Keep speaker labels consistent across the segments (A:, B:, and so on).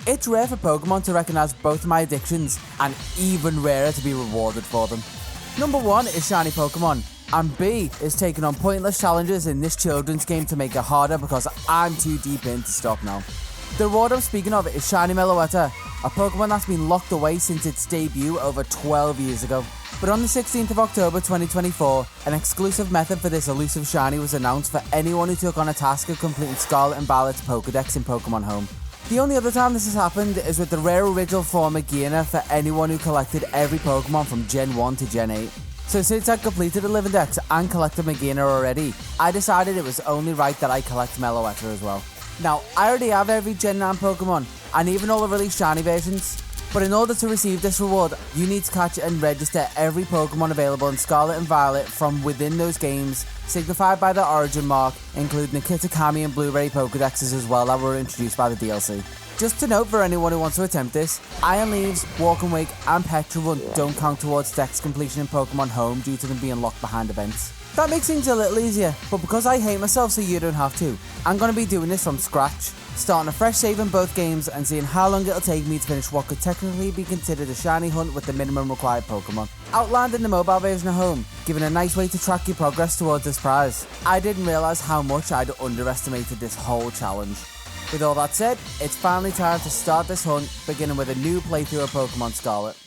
A: It's rare for Pokemon to recognize both of my addictions, and even rarer to be rewarded for them. Number 1 is shiny Pokemon, and B is taking on pointless challenges in this children's game to make it harder because I'm too deep in to stop now. The reward I'm speaking of is shiny Meloetta, a Pokemon that's been locked away since its debut over 12 years ago. But on the 16th of October 2024, an exclusive method for this elusive shiny was announced for anyone who took on a task of completing Scarlet and Violet's Pokedex in Pokemon Home. The only other time this has happened is with the rare original form Megaena for anyone who collected every Pokemon from Gen 1 to Gen 8. So since I'd completed the Living Dex and collected Megaena already, I decided it was only right that I collect Meloetta as well. Now, I already have every Gen 9 Pokemon, and even all the released shiny versions, but in order to receive this reward, you need to catch and register every Pokemon available in Scarlet and Violet from within those games, signified by the origin mark, including the Kitakami and Blueberry Pokedexes as well that were introduced by the DLC. Just to note for anyone who wants to attempt this, Iron Leaves, Walk and Wake and Petra Run don't count towards Dex completion in Pokemon Home due to them being locked behind events. That makes things a little easier, but because I hate myself so you don't have to, I'm going to be doing this from scratch, starting a fresh save in both games and seeing how long it'll take me to finish what could technically be considered a shiny hunt with the minimum required Pokemon. Outlined in the mobile version of Home, giving a nice way to track your progress towards this prize. I didn't realise how much I'd underestimated this whole challenge. With all that said, it's finally time to start this hunt, beginning with a new playthrough of Pokemon Scarlet.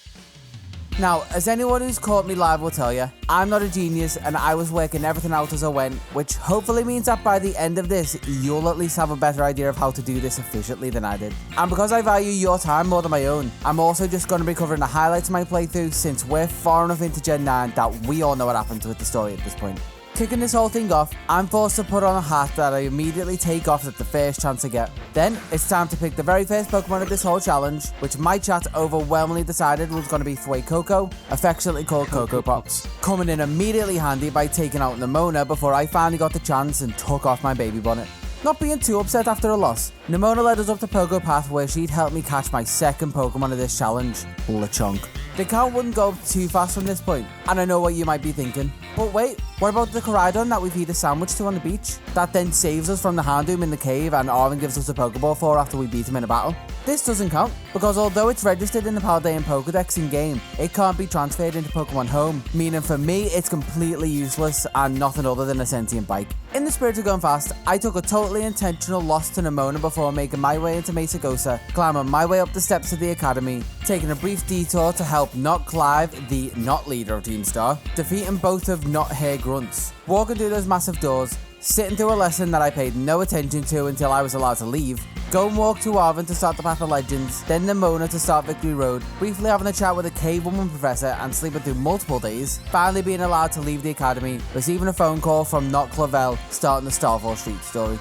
A: Now, as anyone who's caught me live will tell you, I'm not a genius and I was working everything out as I went, which hopefully means that by the end of this, you'll at least have a better idea of how to do this efficiently than I did. And because I value your time more than my own, I'm also just going to be covering the highlights of my playthrough since we're far enough into Gen 9 that we all know what happens with the story at this point. Kicking this whole thing off, I'm forced to put on a hat that I immediately take off at the first chance I get. Then, it's time to pick the very first Pokemon of this whole challenge, which my chat overwhelmingly decided was going to be Fuecoco, affectionately called Cocoa Pops. Coming in immediately handy by taking out Nemona before I finally got the chance and took off my baby bonnet. Not being too upset after a loss, Nemona led us up to Pogo Path where she'd help me catch my second Pokemon of this challenge, Lechonk. The count wouldn't go up too fast from this point, and I know what you might be thinking. But wait, what about the Koraidon that we feed a sandwich to on the beach? That then saves us from the Houndoom in the cave and Arvin gives us a Pokeball for after we beat him in a battle? This doesn't count, because although it's registered in the Paldean Pokedex in-game, it can't be transferred into Pokemon Home, meaning for me it's completely useless and nothing other than a sentient bike. In the spirit of going fast, I took a totally intentional loss to Nemona before making my way into Mesagosa, climbing my way up the steps of the academy, taking a brief detour to help Not Clive, the not leader of Team Star, defeating both of Not Hair Grunts, walking through those massive doors, sitting through a lesson that I paid no attention to until I was allowed to leave, go and walk to Arvin to start the Path of Legends, then Nemona to start Victory Road, briefly having a chat with a cave woman professor and sleeping through multiple days, finally being allowed to leave the academy, receiving a phone call from Not Clavel, starting the Starfall Street story.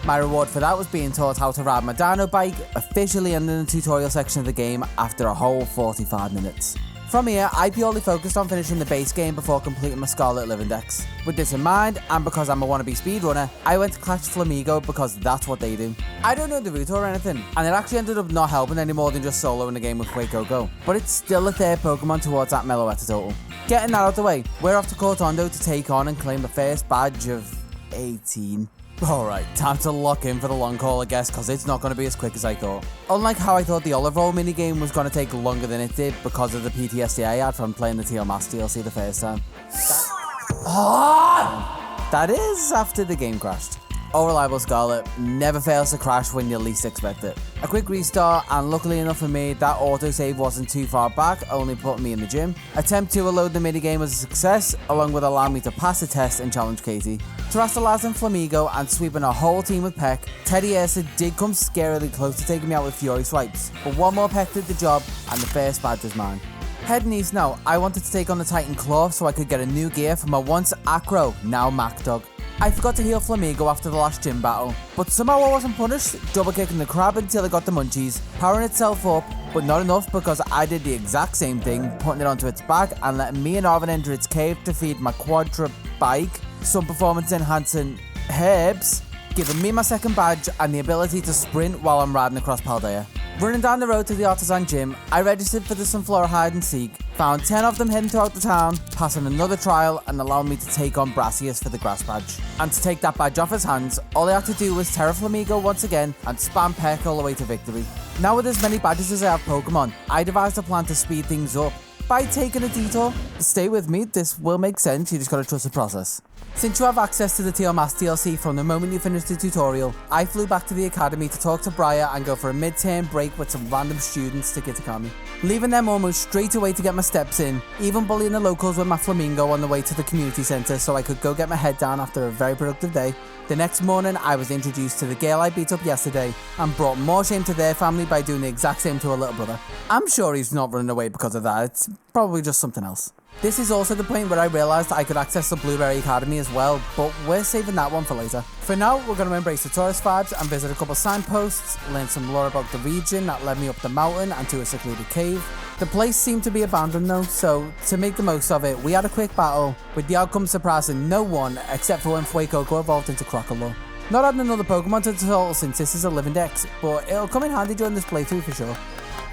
A: My reward for that was being taught how to ride my Dino bike, officially ending the tutorial section of the game after a whole 45 minutes. From here, I purely focused on finishing the base game before completing my Scarlet Living Dex. With this in mind, and because I'm a wannabe speedrunner, I went to catch Flamigo because that's what they do. I don't know the route or anything, and it actually ended up not helping any more than just soloing the game with Fuecoco, but it's still a third Pokemon towards that Meloetta total. Getting that out of the way, we're off to Cortondo to take on and claim the first badge of 18. Alright, time to lock in for the long haul I guess, cause it's not going to be as quick as I thought. Unlike how I thought the Olive Roll minigame was going to take longer than it did because of the PTSD I had from playing the Teal Mask DLC the first time. That is after the game crashed. All reliable Scarlet never fails to crash when you least expect it. A quick restart, and luckily enough for me, that autosave wasn't too far back, only putting me in the gym. Attempt to reload the minigame was a success, along with allowing me to pass the test and challenge Katie. Terrastalizing Flamigo and sweeping a whole team with Peck, Teddy Ursa did come scarily close to taking me out with Fury Swipes, but one more Peck did the job, and the first badge was mine. Heading east now, I wanted to take on the Titan Claw so I could get a new gear for my once Acro, now Mac Dog. I forgot to heal Flamigo after the last gym battle, but somehow I wasn't punished, double kicking the crab until it got the munchies, powering itself up, but not enough because I did the exact same thing, putting it onto its back and letting me and Arvin enter its cave to feed my Quadra bike some performance enhancing herbs, giving me my second badge and the ability to sprint while I'm riding across Paldea. Running down the road to the Artisan Gym, I registered for the Sunflora Hide and Seek, Found 10 of them hidden throughout the town, passing another trial and allowing me to take on Brassius for the grass badge. And to take that badge off his hands, all I had to do was Terra Flamigo once again and spam Peck all the way to victory. Now with as many badges as I have Pokemon, I devised a plan to speed things up by taking a detour. Stay with me, this will make sense, you just gotta trust the process. Since you have access to the Teal Mask DLC from the moment you finish the tutorial, I flew back to the academy to talk to Briar and go for a mid-term break with some random students to Kitakami. Leaving them almost straight away to get my steps in, even bullying the locals with my flamingo on the way to the community centre so I could go get my head down after a very productive day. The next morning I was introduced to the girl I beat up yesterday and brought more shame to their family by doing the exact same to her little brother. I'm sure he's not running away because of that, it's probably just something else. This is also the point where I realised I could access the Blueberry Academy as well, but we're saving that one for later. For now, we're going to embrace the tourist vibes and visit a couple signposts, learn some lore about the region that led me up the mountain and to a secluded cave. The place seemed to be abandoned though, so to make the most of it, we had a quick battle, with the outcome surprising no one except for when Fuecoco evolved into Crocodile. Not adding another Pokemon to the total since this is a living dex, but it'll come in handy during this playthrough for sure.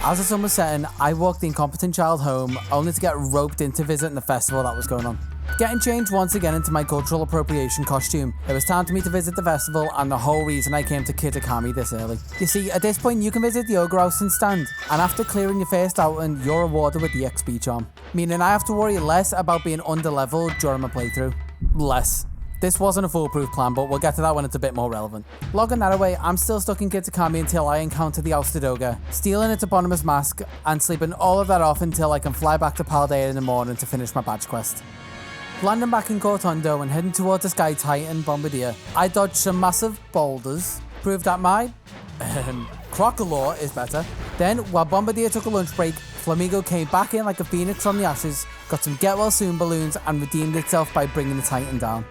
A: As the sun was setting, I walked the incompetent child home, only to get roped into visiting the festival that was going on. Getting changed once again into my cultural appropriation costume, it was time for me to visit the festival and the whole reason I came to Kitakami this early. You see, at this point you can visit the Ogre House and stand, and after clearing your first outing, you're rewarded with the XP charm. Meaning I have to worry less about being underleveled during my playthrough. Less. This wasn't a foolproof plan, but we'll get to that when it's a bit more relevant. Logging that away, I'm still stuck in Kitakami until I encounter the ousted ogre, stealing its eponymous mask, and sleeping all of that off until I can fly back to Paldea in the morning to finish my badge quest. Landing back in Cortondo and heading towards the Sky Titan Bombardier, I dodged some massive boulders, proved that my Crocodile is better. Then, while Bombardier took a lunch break, Flamigo came back in like a phoenix from the ashes, got some get well soon balloons, and redeemed itself by bringing the Titan down.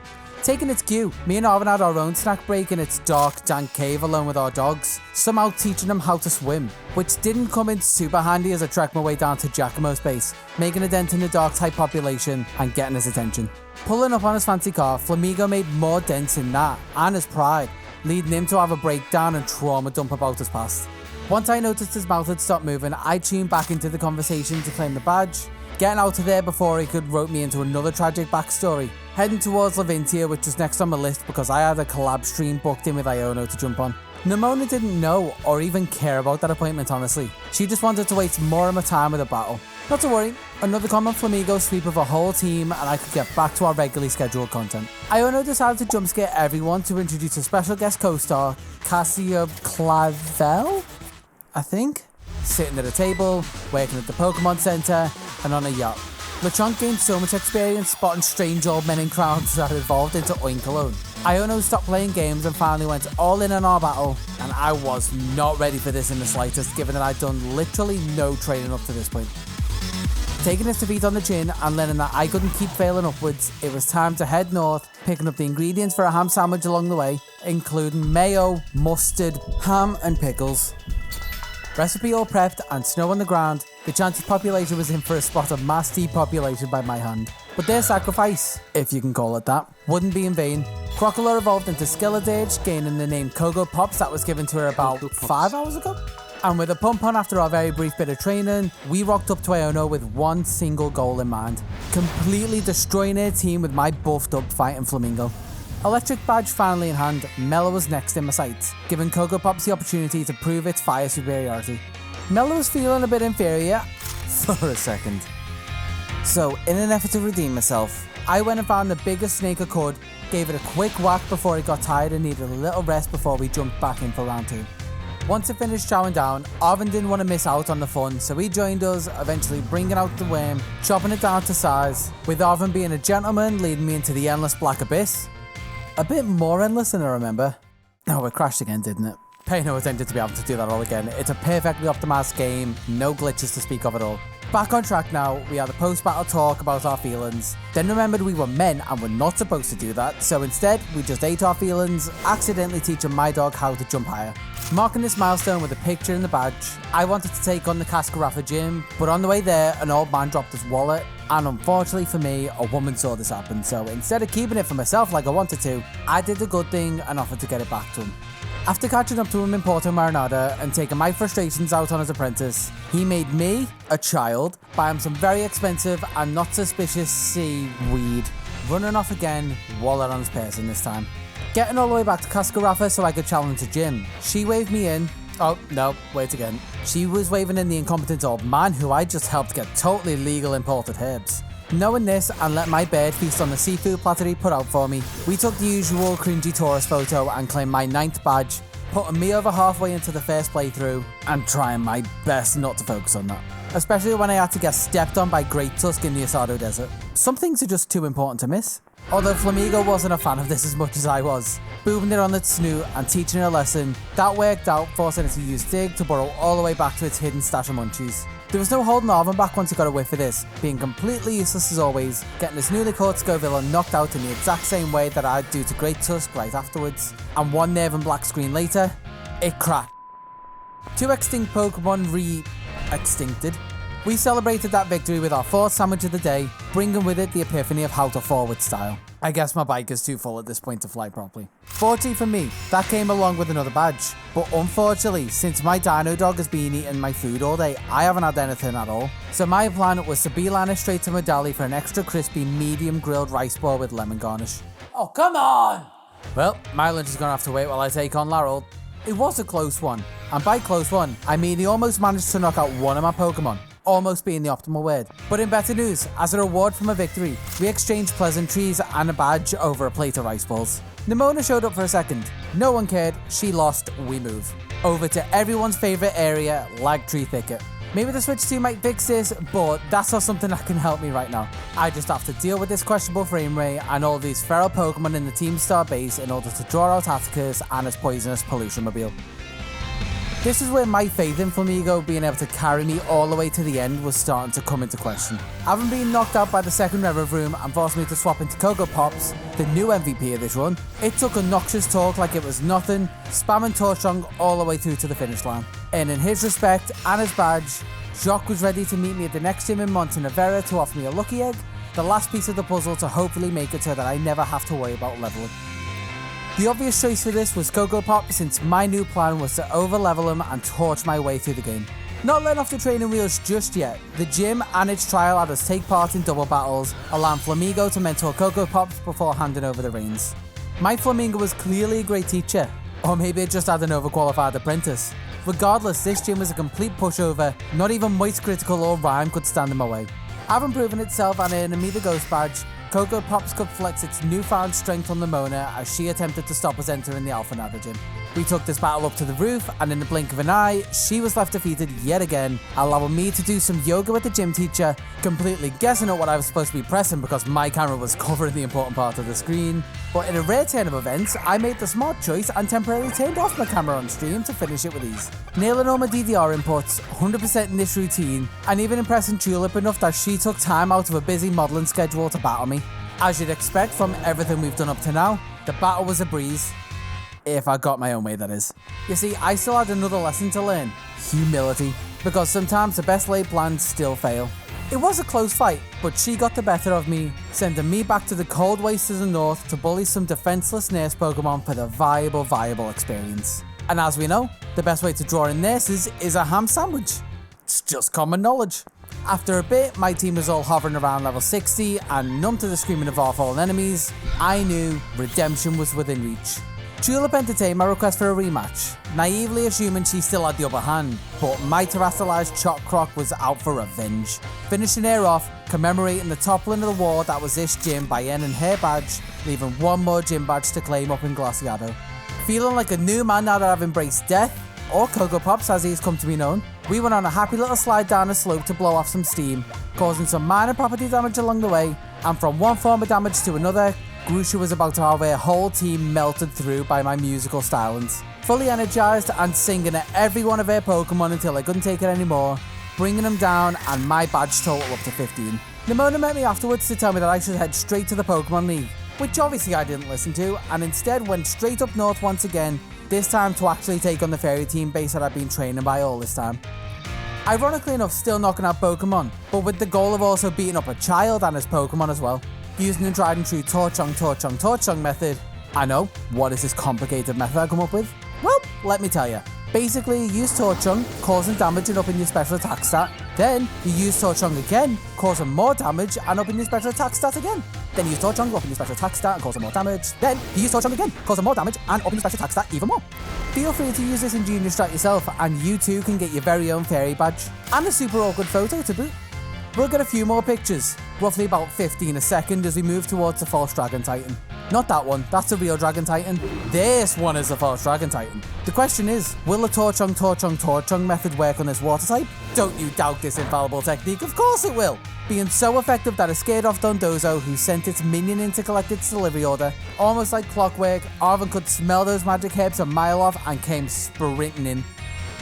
A: Taking its cue, me and Arvin had our own snack break in its dark, dank cave alone with our dogs, somehow teaching them how to swim, which didn't come in super handy as I trekked my way down to Giacomo's base, making a dent in the dark-type population and getting his attention. Pulling up on his fancy car, Flamigo made more dents in that, and his pride, leading him to have a breakdown and trauma dump about his past. Once I noticed his mouth had stopped moving, I tuned back into the conversation to claim the badge, getting out of there before he could rope me into another tragic backstory. Heading towards Levintia, which was next on my list because I had a collab stream booked in with Iono to jump on. Nimona didn't know or even care about that appointment, honestly. She just wanted to waste more of my time with the battle. Not to worry, another common Flamigo sweep of a whole team and I could get back to our regularly scheduled content. Iono decided to jump scare everyone to introduce a special guest co-star, Cassia Clavel, I think? Sitting at a table, working at the Pokemon Center, and on a yacht. Lechonk gained so much experience spotting strange old men in crowds that evolved into Oink alone. Iono stopped playing games and finally went all in on our battle, and I was not ready for this in the slightest, given that I'd done literally no training up to this point. Taking his defeat on the chin and learning that I couldn't keep failing upwards, it was time to head north, picking up the ingredients for a ham sandwich along the way, including mayo, mustard, ham and pickles. Recipe all prepped and snow on the ground, the chanted population was in for a spot of mass depopulation by my hand. But their sacrifice, if you can call it that, wouldn't be in vain. Crocodile evolved into Skeledirge, gaining the name Kogo Pops that was given to her about 5 hours ago. And with a pump on after our very brief bit of training, we rocked up to Iono with one single goal in mind. Completely destroying their team with my buffed up fighting Flamingo. Electric badge finally in hand, Mello was next in my sights, giving Kogo Pops the opportunity to prove its fire superiority. Mello was feeling a bit inferior for a second. So, in an effort to redeem myself, I went and found the biggest snake I could, gave it a quick whack before it got tired and needed a little rest before we jumped back in for round 2. Once it finished chowing down, Arvin didn't want to miss out on the fun, so he joined us, eventually bringing out the worm, chopping it down to size, with Arvin being a gentleman leading me into the endless black abyss. A bit more endless than I remember. Oh, it crashed again, didn't it? Pay no attention to be able to do that all again. It's a perfectly optimised game, no glitches to speak of at all. Back on track now, we had a post-battle talk about our feelings, then remembered we were men and we're not supposed to do that, so instead we just ate our feelings, accidentally teaching my dog how to jump higher. Marking this milestone with a picture in the badge, I wanted to take on the Cascarafa gym, but on the way there, an old man dropped his wallet, and unfortunately for me, a woman saw this happen, so instead of keeping it for myself like I wanted to, I did the good thing and offered to get it back to him. After catching up to him in Porto Marinada and taking my frustrations out on his apprentice, he made me, a child, buy him some very expensive and not suspicious seaweed. Running off again, wallet on his person this time. Getting all the way back to Cascarafa so I could challenge the gym. She waved me in. Oh, no, wait again. She was waving in the incompetent old man who I just helped get totally legal imported herbs. Knowing this and let my bird feast on the seafood platter he put out for me, we took the usual cringy tourist photo and claimed my 9th badge, putting me over halfway into the first playthrough and trying my best not to focus on that. Especially when I had to get stepped on by Great Tusk in the Asado Desert. Some things are just too important to miss. Although Flamigo wasn't a fan of this as much as I was, boobing it on its snoot and teaching it a lesson, that worked out, forcing it to use Dig to burrow all the way back to its hidden stash of munchies. There was no holding Arvin back once he got a whiff of this, being completely useless as always, getting his newly caught Scoville knocked out in the exact same way that I'd do to Great Tusk right afterwards, and one nerve and black screen later, it cracked. 2 extinct Pokemon extincted. We celebrated that victory with our 4th sandwich of the day, bringing with it the epiphany of how to forward style. I guess my bike is too full at this point to fly properly. Fortunately for me, that came along with another badge. But unfortunately, since my dino dog has been eating my food all day, I haven't had anything at all. So my plan was to beeline it straight to Medali for an extra crispy medium grilled rice ball with lemon garnish. Oh, come on! Well, my lunch is gonna have to wait while I take on Larold. It was a close one, and by close one, I mean he almost managed to knock out one of my Pokemon. Almost being the optimal word. But in better news, as a reward from a victory, we exchanged pleasantries and a badge over a plate of rice balls. Nimona showed up for a second. No one cared, she lost, we move. Over to everyone's favourite area, Lag Tree Thicket. Maybe the Switch 2 might fix this, but that's not something that can help me right now. I just have to deal with this questionable frame rate and all these feral Pokemon in the Team Star base in order to draw out Atticus and his poisonous pollution mobile. This is where my faith in Flamigo being able to carry me all the way to the end was starting to come into question. Having been knocked out by the second Rev Room and forced me to swap into Cocoa Pops, the new MVP of this run, it took a noxious talk like it was nothing, spamming Torchong all the way through to the finish line. Earning his respect and his badge, Jacques was ready to meet me at the next gym in Montenevera to offer me a lucky egg, the last piece of the puzzle to hopefully make it so that I never have to worry about leveling. The obvious choice for this was Cocoa Pop, since my new plan was to over-level him and torch my way through the game. Not letting off the training wheels just yet, the gym and its trial had us take part in double battles, allowing Flamigo to mentor Cocoa Pops before handing over the reins. My Flamingo was clearly a great teacher, or maybe it just had an overqualified apprentice. Regardless, this gym was a complete pushover, not even Moist Critical or Rhyme could stand in my way. Having proven itself and earning me the Ghost Badge, Cocoa Pops could flex its newfound strength on Nimona as she attempted to stop us entering the Alpha Nada gym. We took this battle up to the roof, and in the blink of an eye, she was left defeated yet again, allowing me to do some yoga with the gym teacher, completely guessing at what I was supposed to be pressing because my camera was covering the important part of the screen. But in a rare turn of events, I made the smart choice and temporarily turned off my camera on stream to finish it with ease. Nailing all my DDR inputs, 100% in this routine, and even impressing Tulip enough that she took time out of a busy modelling schedule to battle me. As you'd expect from everything we've done up to now, the battle was a breeze. If I got my own way, that is. You see, I still had another lesson to learn. Humility. Because sometimes the best laid plans still fail. It was a close fight, but she got the better of me, sending me back to the cold wastes of the north to bully some defenseless nurse Pokemon for the viable experience. And as we know, the best way to draw in nurses is a ham sandwich. It's just common knowledge. After a bit, my team was all hovering around level 60, and numb to the screaming of our fallen enemies, I knew redemption was within reach. Tulip entertained my request for a rematch, naively assuming she still had the upper hand, but my terrestrialized Chop Croc was out for revenge, finishing her off, commemorating the toppling of the wall that was this gym by earning her badge, leaving one more gym badge to claim up in Glaciado. Feeling like a new man now that I've embraced death, or Cocoa Pops as he's come to be known, we went on a happy little slide down a slope to blow off some steam, causing some minor property damage along the way, and from one form of damage to another, Grusha was about to have her whole team melted through by my musical stylings. Fully energized and singing at every one of her Pokemon until I couldn't take it anymore, bringing them down and my badge total up to 15. Nimona met me afterwards to tell me that I should head straight to the Pokemon League, which obviously I didn't listen to, and instead went straight up north once again, this time to actually take on the fairy team base that I've been training by all this time. Ironically enough, still knocking out Pokemon, but with the goal of also beating up a child and his Pokemon as well. Using the tried and true Torchong method. I know, what is this complicated method I come up with? Well, let me tell you. Basically, you use Torchung, causing damage and upping your special attack stat. Then, you use Torchung again, causing more damage and upping your special attack stat again. Then you use Torchung, upping your special attack stat and causing more damage. Then, you use Torchung again, causing more damage and upping your special attack stat even more. Feel free to use this in Junior Strat yourself, and you too can get your very own fairy badge. And a super awkward photo to boot. We'll get a few more pictures, roughly about 15 a second as we move towards the false dragon titan. Not that one, that's a real dragon titan. This one is the false dragon titan. The question is, will the Torchung method work on this water type? Don't you doubt this infallible technique, of course it will! Being so effective that it scared off Dondozo, who sent its minion in to collect its delivery order. Almost like clockwork, Arven could smell those magic herbs a mile off and came sprinting in.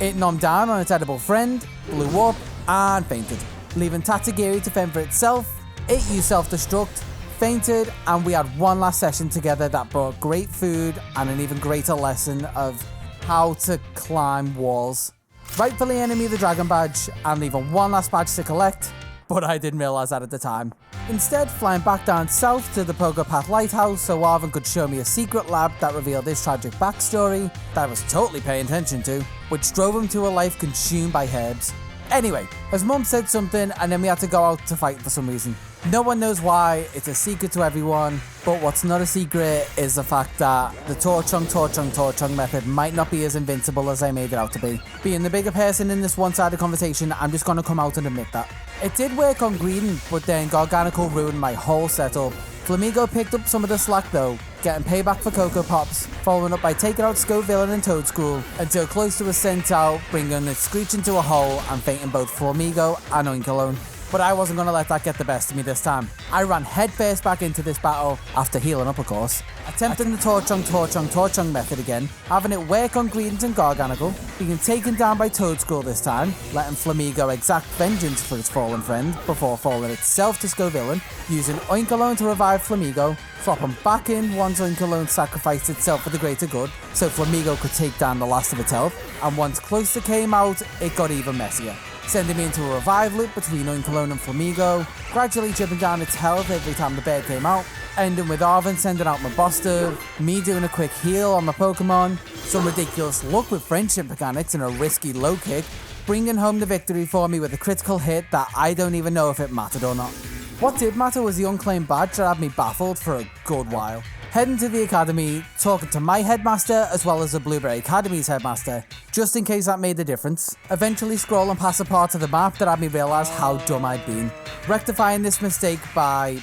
A: It nommed down on its edible friend, blew up, and fainted, leaving Tatsugiri to fend for itself. It used self-destruct, fainted, and we had one last session together that brought great food and an even greater lesson of how to climb walls. Rightfully enemy the dragon badge and even one last badge to collect, but I didn't realise that at the time. Instead, flying back down south to the Pogo Path Lighthouse so Arven could show me a secret lab that revealed his tragic backstory that I was totally paying attention to, which drove him to a life consumed by herbs. Anyway, his mum said something and then we had to go out to fight for some reason. No one knows why, it's a secret to everyone, but what's not a secret is the fact that the Torchung method might not be as invincible as I made it out to be. Being the bigger person in this one-sided conversation, I'm just gonna come out and admit that. It did work on Greedon, but then Garganical ruined my whole setup. Flamigo picked up some of the slack though, getting payback for Cocoa Pops, following up by taking out Scovillain and Toadstool until Cloyster was sent out, bringing it screeching to a hole and fainting both Flamigo and Oinkologne. But I wasn't going to let that get the best of me this time. I ran headfirst back into this battle, after healing up of course, attempting the Torchung method again, having it work on Greedent and Garganical, being taken down by Toadstool this time, letting Flamigo exact vengeance for its fallen friend before falling itself to Scovillain, using Oinkologne to revive Flamigo, flopping back in once Oinkologne sacrificed itself for the greater good, so Flamigo could take down the last of its health, and once Cloyster came out, it got even messier, sending me into a revive loop between Oinkologne and Flamigo, gradually chipping down its health every time the bear came out, ending with Arven sending out my Buster, me doing a quick heal on my Pokemon, some ridiculous luck with friendship mechanics and a risky low kick, bringing home the victory for me with a critical hit that I don't even know if it mattered or not. What did matter was the unclaimed badge that had me baffled for a good while. Heading to the academy, talking to my headmaster as well as the Blueberry Academy's headmaster, just in case that made a difference. Eventually scrolling past a part of the map that had me realise how dumb I'd been. Rectifying this mistake by...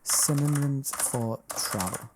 A: synonyms for travel.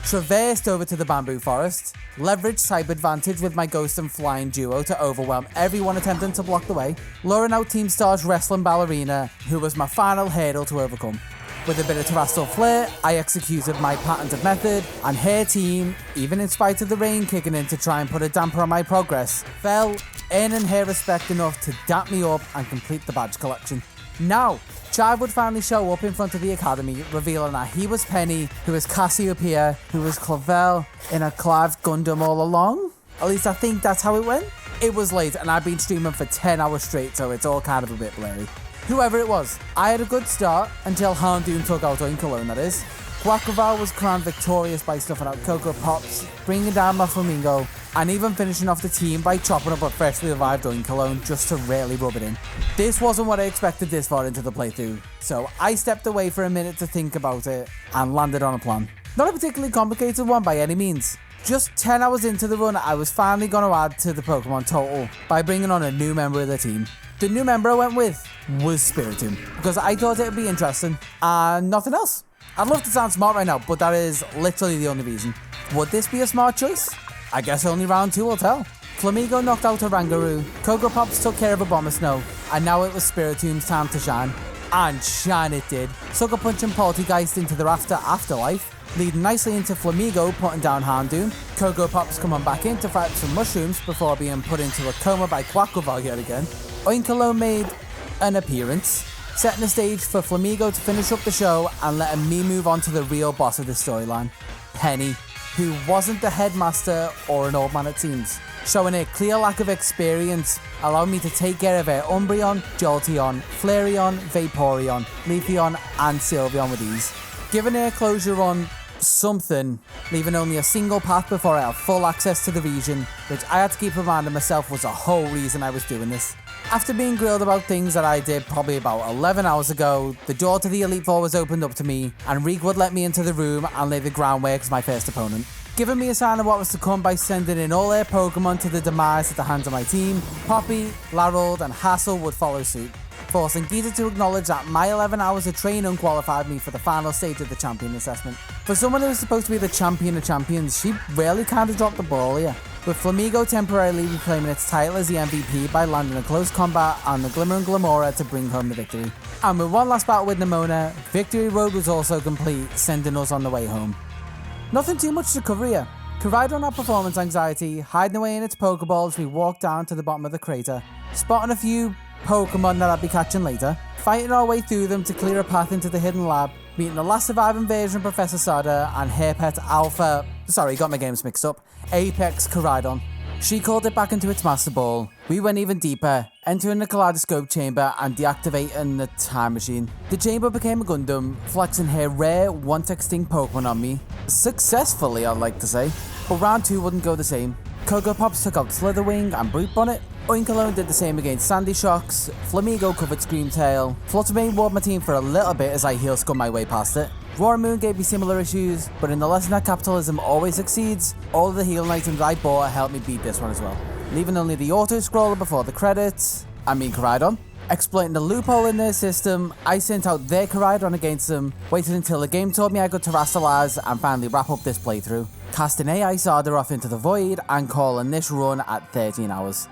A: Traversed over to the bamboo forest, leveraged type advantage with my ghost and flying duo to overwhelm everyone attempting to block the way, luring out Team Star's wrestling ballerina, who was my final hurdle to overcome. With a bit of terrestrial flair, I executed my patented method, and her team, even in spite of the rain kicking in to try and put a damper on my progress, fell, earning her respect enough to dap me up and complete the badge collection. Now, Chive would finally show up in front of the academy, revealing that he was Penny, who was Cassiopeia, who was Clavel, in a Clive Gundam all along. At least I think that's how it went. It was late and I'd been streaming for 10 hours straight, so it's all kind of a bit blurry. Whoever it was, I had a good start until Houndoom took out Oinkologne, that is. Quackleval was crowned victorious by stuffing out Cocoa Pops, bringing down my Flamingo, and even finishing off the team by chopping up a freshly revived Oinkologne just to really rub it in. This wasn't what I expected this far into the playthrough, so I stepped away for a minute to think about it and landed on a plan. Not a particularly complicated one by any means. Just 10 hours into the run, I was finally going to add to the Pokemon total by bringing on a new member of the team. The new member I went with was Spiritomb, because I thought it would be interesting, and nothing else. I'd love to sound smart right now, but that is literally the only reason. Would this be a smart choice? I guess only round 2 will tell. Flamigo knocked out Oranguru, Cocoa Pops took care of Abomasnow, and now it was Spiritomb's time to shine. And shine it did. Sucker punching Poltergeist into the afterlife, leading nicely into Flamigo putting down Houndoom, Cocoa Pops coming back in to fight some mushrooms before being put into a coma by Quackleval yet again. Oinkologne made an appearance, setting the stage for Flamigo to finish up the show and letting me move on to the real boss of the storyline, Penny, who wasn't the headmaster or an old man it seems, showing a clear lack of experience, allowing me to take care of her Umbreon, Jolteon, Flareon, Vaporeon, Leafeon and Sylveon with ease. Giving her closure on something, leaving only a single path before I had full access to the region, which I had to keep reminding myself was the whole reason I was doing this. After being grilled about things that I did probably about 11 hours ago, the door to the Elite Four was opened up to me, and Reek would let me into the room and lay the groundwork as my first opponent. Giving me a sign of what was to come by sending in all their Pokemon to the demise at the hands of my team, Poppy, Larold and Hassel would follow suit, forcing Gita to acknowledge that my 11 hours of training qualified me for the final stage of the champion assessment. For someone who was supposed to be the champion of champions, she really kinda dropped the ball here, with Flamigo temporarily reclaiming its title as the MVP by landing a close combat on the Glimmer and Glamora to bring home the victory. And with one last battle with Nimona, Victory Road was also complete, sending us on the way home. Nothing too much to cover here. Koraidon had performance anxiety, hiding away in its Pokeball as we walked down to the bottom of the crater, spotting a few Pokemon that I'd be catching later, fighting our way through them to clear a path into the hidden lab, meeting the last surviving version of Professor Sada and Hairpet Alpha, got my games mixed up, Apex Koraidon. She called it back into its Master Ball. We went even deeper, entering the Kaleidoscope Chamber and deactivating the Time Machine. The chamber became a Gundam, flexing her rare, once extinct Pokemon on me. Successfully, I'd like to say. But round 2 wouldn't go the same. Cocoa Pops took out Slitherwing and Brute Bonnet. Oinkologne did the same against Sandy Shocks, Flamigo covered Screamtail, Fluttermane warped my team for a little bit as I heel scummed my way past it. Roaring Moon gave me similar issues, but in the lesson that capitalism always succeeds, all of the healing items I bought helped me beat this one as well. Leaving only the auto-scroller before the credits, Koraidon. Exploiting the loophole in their system, I sent out their Koraidon against them, waited until the game told me I could terrestrialize and finally wrap up this playthrough. Casting AI Sada off into the void and calling this run at 13 hours.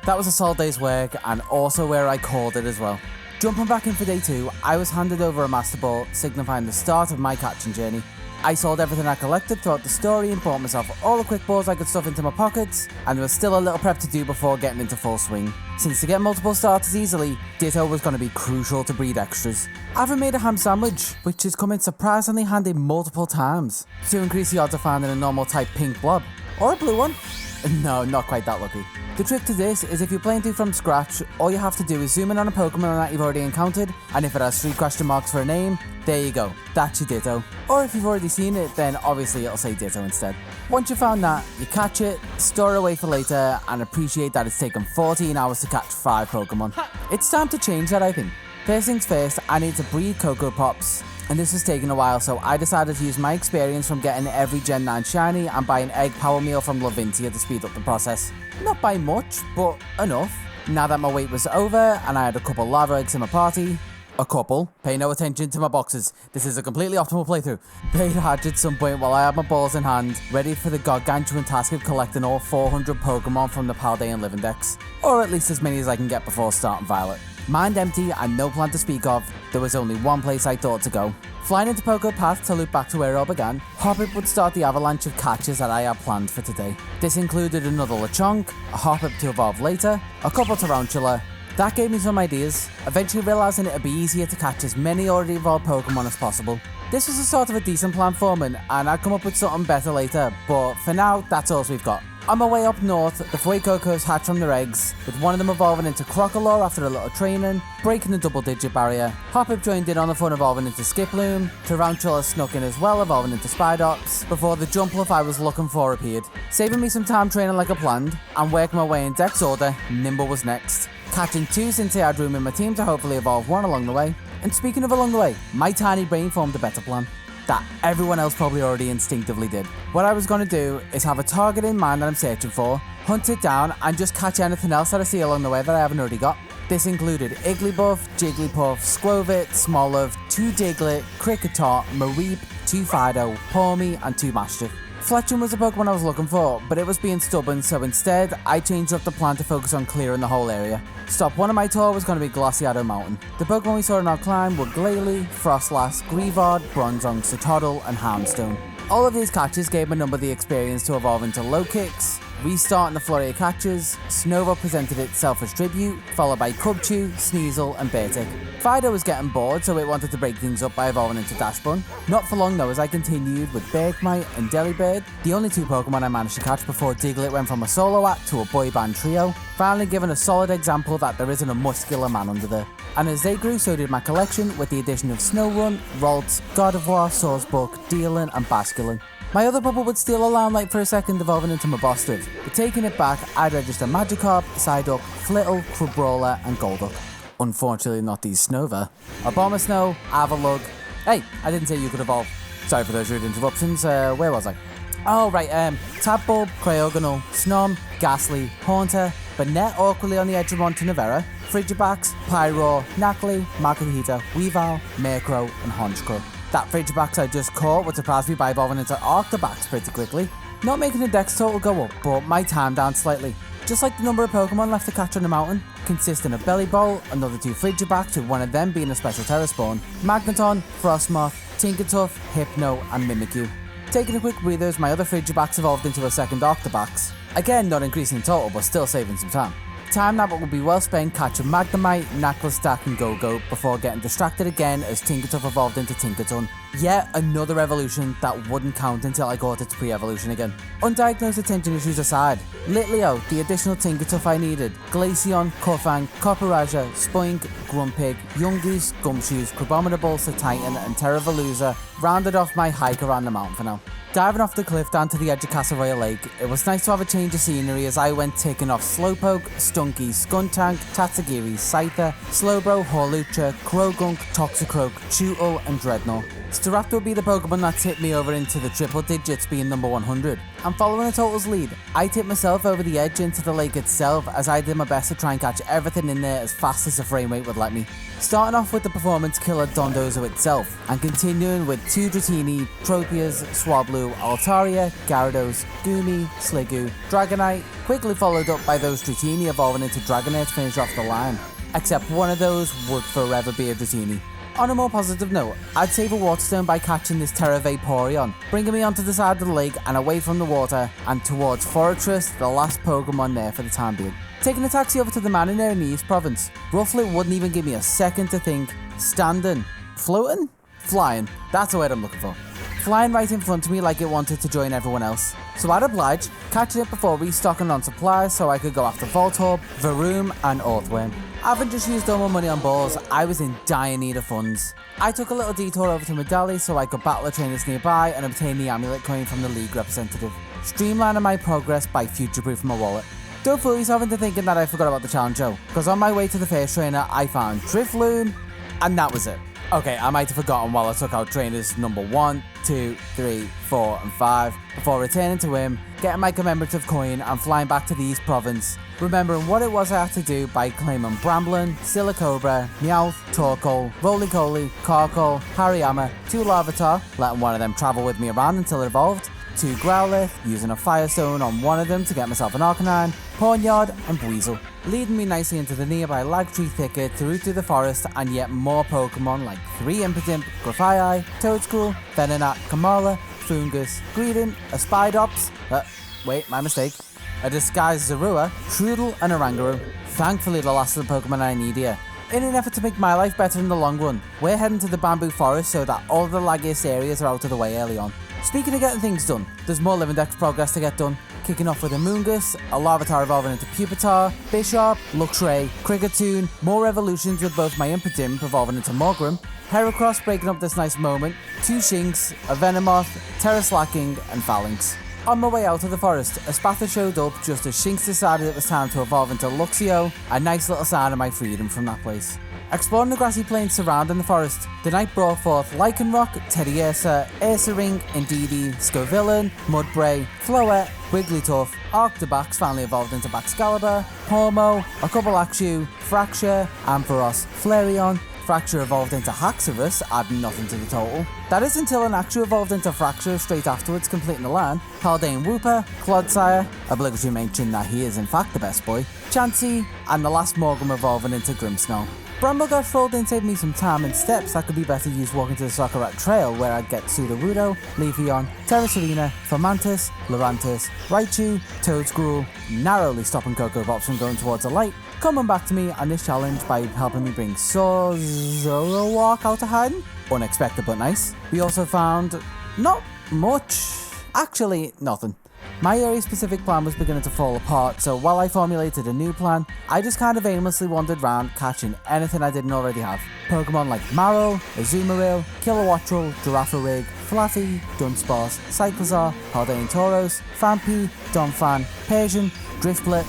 A: That was a solid day's work and also where I called it as well. Jumping back in for day 2, I was handed over a Master Ball, signifying the start of my catching journey. I sold everything I collected throughout the story and bought myself all the quick balls I could stuff into my pockets, and there was still a little prep to do before getting into full swing. Since to get multiple starters easily, Ditto was going to be crucial to breed extras. I even made a ham sandwich, which has come in surprisingly handy multiple times, to increase the odds of finding a normal type pink blob. Or a blue one. No, not quite that lucky. The trick to this is if you're playing through from scratch, all you have to do is zoom in on a Pokemon that you've already encountered, and if it has 3 question marks for a name, there you go, that's your Ditto. Or if you've already seen it, then obviously it'll say Ditto instead. Once you've found that, you catch it, store it away for later, and appreciate that it's taken 14 hours to catch 5 Pokemon. It's time to change that, I think. First things first, I need to breed Cocoa Pops. And this has taken a while, so I decided to use my experience from getting every Gen 9 shiny and buy an egg power meal from Lavintia to speed up the process. Not by much, but enough. Now that my wait was over and I had a couple lava eggs in my party, pay no attention to my boxes, this is a completely optimal playthrough, they'd hatch at some point while I had my balls in hand, ready for the gargantuan task of collecting all 400 Pokemon from the Paldean Living Dex. Or at least as many as I can get before starting Violet. Mind empty and no plan to speak of, there was only one place I thought to go. Flying into Poco Path to loop back to where it all began, Hoppip would start the avalanche of catches that I had planned for today. This included another Lechonk, a Hoppip to evolve later, a couple Tarantula. That gave me some ideas, eventually realising it would be easier to catch as many already evolved Pokemon as possible. This was a sort of a decent plan for me, and I'd come up with something better later, but for now, that's all we've got. On my way up north, the Fuecocos hatched from their eggs, with one of them evolving into Crocodile after a little training, breaking the double-digit barrier. Hoppip joined in on the fun evolving into Skiploom, Tarantula snuck in as well, evolving into Spidops, before the Jumpluff I was looking for appeared. Saving me some time training like I planned, and working my way in Dex order, Nimble was next. Catching 2 since I had room in my team to hopefully evolve 1 along the way. And speaking of along the way, my tiny brain formed a better plan that everyone else probably already instinctively did. What I was going to do is have a target in mind that I'm searching for, hunt it down, and just catch anything else that I see along the way that I haven't already got. This included Igglybuff, Jigglypuff, Skwovet, Smoliv, 2 Diglett, Kricketot, Mareep, 2 Fido, Pawmi, and 2 Mastiff. Fletching was the Pokemon I was looking for, but it was being stubborn, so instead, I changed up the plan to focus on clearing the whole area. Stop 1 of my tour was going to be Glaciado Mountain. The Pokemon we saw in our climb were Glalie, Frostlass, Greavard, Bronzong, Citadel, and Houndstone. All of these catches gave my number the experience to evolve into Low Kicks, restarting the flurry of catches, Snova presented itself as tribute, followed by Cubchoo, Sneasel, and Beartick. Fido was getting bored, so it wanted to break things up by evolving into Dashbun. Not for long though, as I continued with Bergmite and Delibird, the only two Pokemon I managed to catch before Diglett went from a solo act to a boy band trio, finally giving a solid example that there isn't a muscular man under there. And as they grew, so did my collection, with the addition of Snowrun, Ralts, Gardevoir, Swordsbuck, Dealin, and Basculin. My other bubble would steal a Limelight for a second, evolving into Mabostive, but taking it back, I'd register Magikarp, Psyduck, Flittle, Crabrawler, and Golduck. Unfortunately not these Snova. Abomasnow, Avalugg. Hey, I didn't say you could evolve. Sorry for those rude interruptions, where was I? Oh right, Tadbulb, Cryogonal, Snom, Ghastly, Haunter, Banette awkwardly on the edge of Montanavera, Frigibax, Pyro, Knackley, Makuhita, Weavile, Murkrow, and Honchkrow. That Frigibax I just caught would surprise me by evolving into Arctobax pretty quickly. Not making the dex total go up, but my time down slightly. Just like the number of Pokemon left to catch on the mountain, consisting of Bellibolt, another two Frigibax, with one of them being a special Terra spawn, Magneton, Frostmoth, Tinkertuff, Hypno, and Mimikyu. Taking a quick breather as my other Frigibax evolved into a second Octobax. Again, not increasing in total, but still saving some time. Time that would be well spent catching Magnemite, Knucklestack, and Go-Go before getting distracted again as Tinkertuff evolved into Tinkerton. Yet another evolution that wouldn't count until I got its pre-evolution again. Undiagnosed attention issues aside, Litleo, the additional Tinkertuff I needed, Glaceon, Koffang, Copperaja, Spoink, Grumpig, Youngees, Gumshoes, Crabominable, Titan, and Terraveluza rounded off my hike around the mountain for now. Diving off the cliff down to the edge of Castle Royal Lake, it was nice to have a change of scenery as I went ticking off Slowpoke, Stunky, Skuntank, Tatsugiri, Scyther, Slowbro, Hawlucha, Krogunk, Toxicroak, Chewtle, and Dreadnought. Staraptor would be the Pokemon that tipped me over into the triple digits, being number 100. And following a Total's lead, I tipped myself over the edge into the lake itself as I did my best to try and catch everything in there as fast as the frame rate would let me. Starting off with the performance killer Dondozo itself, and continuing with two Dratini, Tropius, Swablu, Altaria, Gyarados, Goomy, Sliggoo, Dragonite, quickly followed up by those Dratini evolving into Dragonair to finish off the line, except one of those would forever be a Dratini. On a more positive note, I'd save a Waterstone by catching this Terra Vaporeon, bringing me onto the side of the lake and away from the water and towards Fortress, the last Pokemon there for the time being. Taking a taxi over to the Manor in the East Province, Rufflet wouldn't even give me a second to think. Standing. Floating? Flying. That's the word I'm looking for. Flying right in front of me like it wanted to join everyone else. So I'd oblige, catching it before restocking on supplies so I could go after Voltorb, Varoom, and Earthworm. Having just used all my money on balls, I was in dire need of funds. I took a little detour over to Medali so I could battle the trainers nearby and obtain the amulet coin from the league representative, streamlining my progress by future-proofing my wallet. Don't fool yourself into thinking that I forgot about the challenge though, because on my way to the first trainer I found Drifloon, and that was it. Okay, I might have forgotten while I took out trainers number 1, 2, 3, 4 and 5 before returning to him, getting my commemorative coin and flying back to the East Province, remembering what it was I had to do by claiming Bramblin, Silicobra, Meowth, Torkoal, Roly-Coly, Carkol, Hariyama, 2 Larvitar, letting one of them travel with me around until it evolved, 2 Growlithe, using a Firestone on one of them to get myself an Arcanine, Pawniard and Weasel, leading me nicely into the nearby Lagtree thicket through to the forest and yet more Pokemon like 3 Impidimp, Grafaiai, Toedscool, Venonat, Kamala, Foongus, Greedent, a Spidops, wait, my mistake, a disguised Zorua, Trudel and Oranguru. Thankfully the last of the Pokemon I need here. In an effort to make my life better in the long run, we're heading to the Bamboo Forest so that all the laggiest areas are out of the way early on. Speaking of getting things done, there's more Living Dex progress to get done. Kicking off with a Moongus, a Larvitar evolving into Pupitar, Bisharp, Luxray, Kricketune, more evolutions with both my Impidimp evolving into Morgrem, Heracross breaking up this nice moment, 2 Shinx, a Venomoth, Terraslacking and Phalanx. On my way out of the forest, a Spatha showed up just as Shinx decided it was time to evolve into Luxio, a nice little sign of my freedom from that place. Exploring the grassy plains surrounding the forest, the night brought forth Lycanroc, Teddiursa, Ursaring, Indeedee, Scovillain, Mudbray, Floette, Wigglytuff, Arctobax finally evolved into Baxcalibur, Hormo, a couple Axew, Fracture, Ampharos, Flareon, Fracture evolved into Haxorus, adding nothing to the total. That is until an Axew evolved into Fracture straight afterwards, completing the line. Haldane Wooper, Clodsire, obligatory mention that he is in fact the best boy, Chansey, and the last Morgrim evolving into Grimmsnarl. Brambleguard Fold didn't save me some time and steps that could be better used walking to the Soccer Trail, where I'd get Sudowoodo, Leafeon, Terraserina, Fomantis, Lurantis, Raichu, Toedscruel, narrowly stopping Cocoa Pops from going towards the light, coming back to me on this challenge by helping me bring Zoroark out of hiding. Unexpected but nice. We also found not much. Actually, nothing. My area-specific plan was beginning to fall apart, so while I formulated a new plan, I just kind of aimlessly wandered around catching anything I didn't already have. Pokemon like Marill, Azumarill, Kilowattrel, Girafarig, Fluffy, Dunsparce, Cyclizar, Haldane Tauros, Phanpy, Donphan, Persian, Driftblit,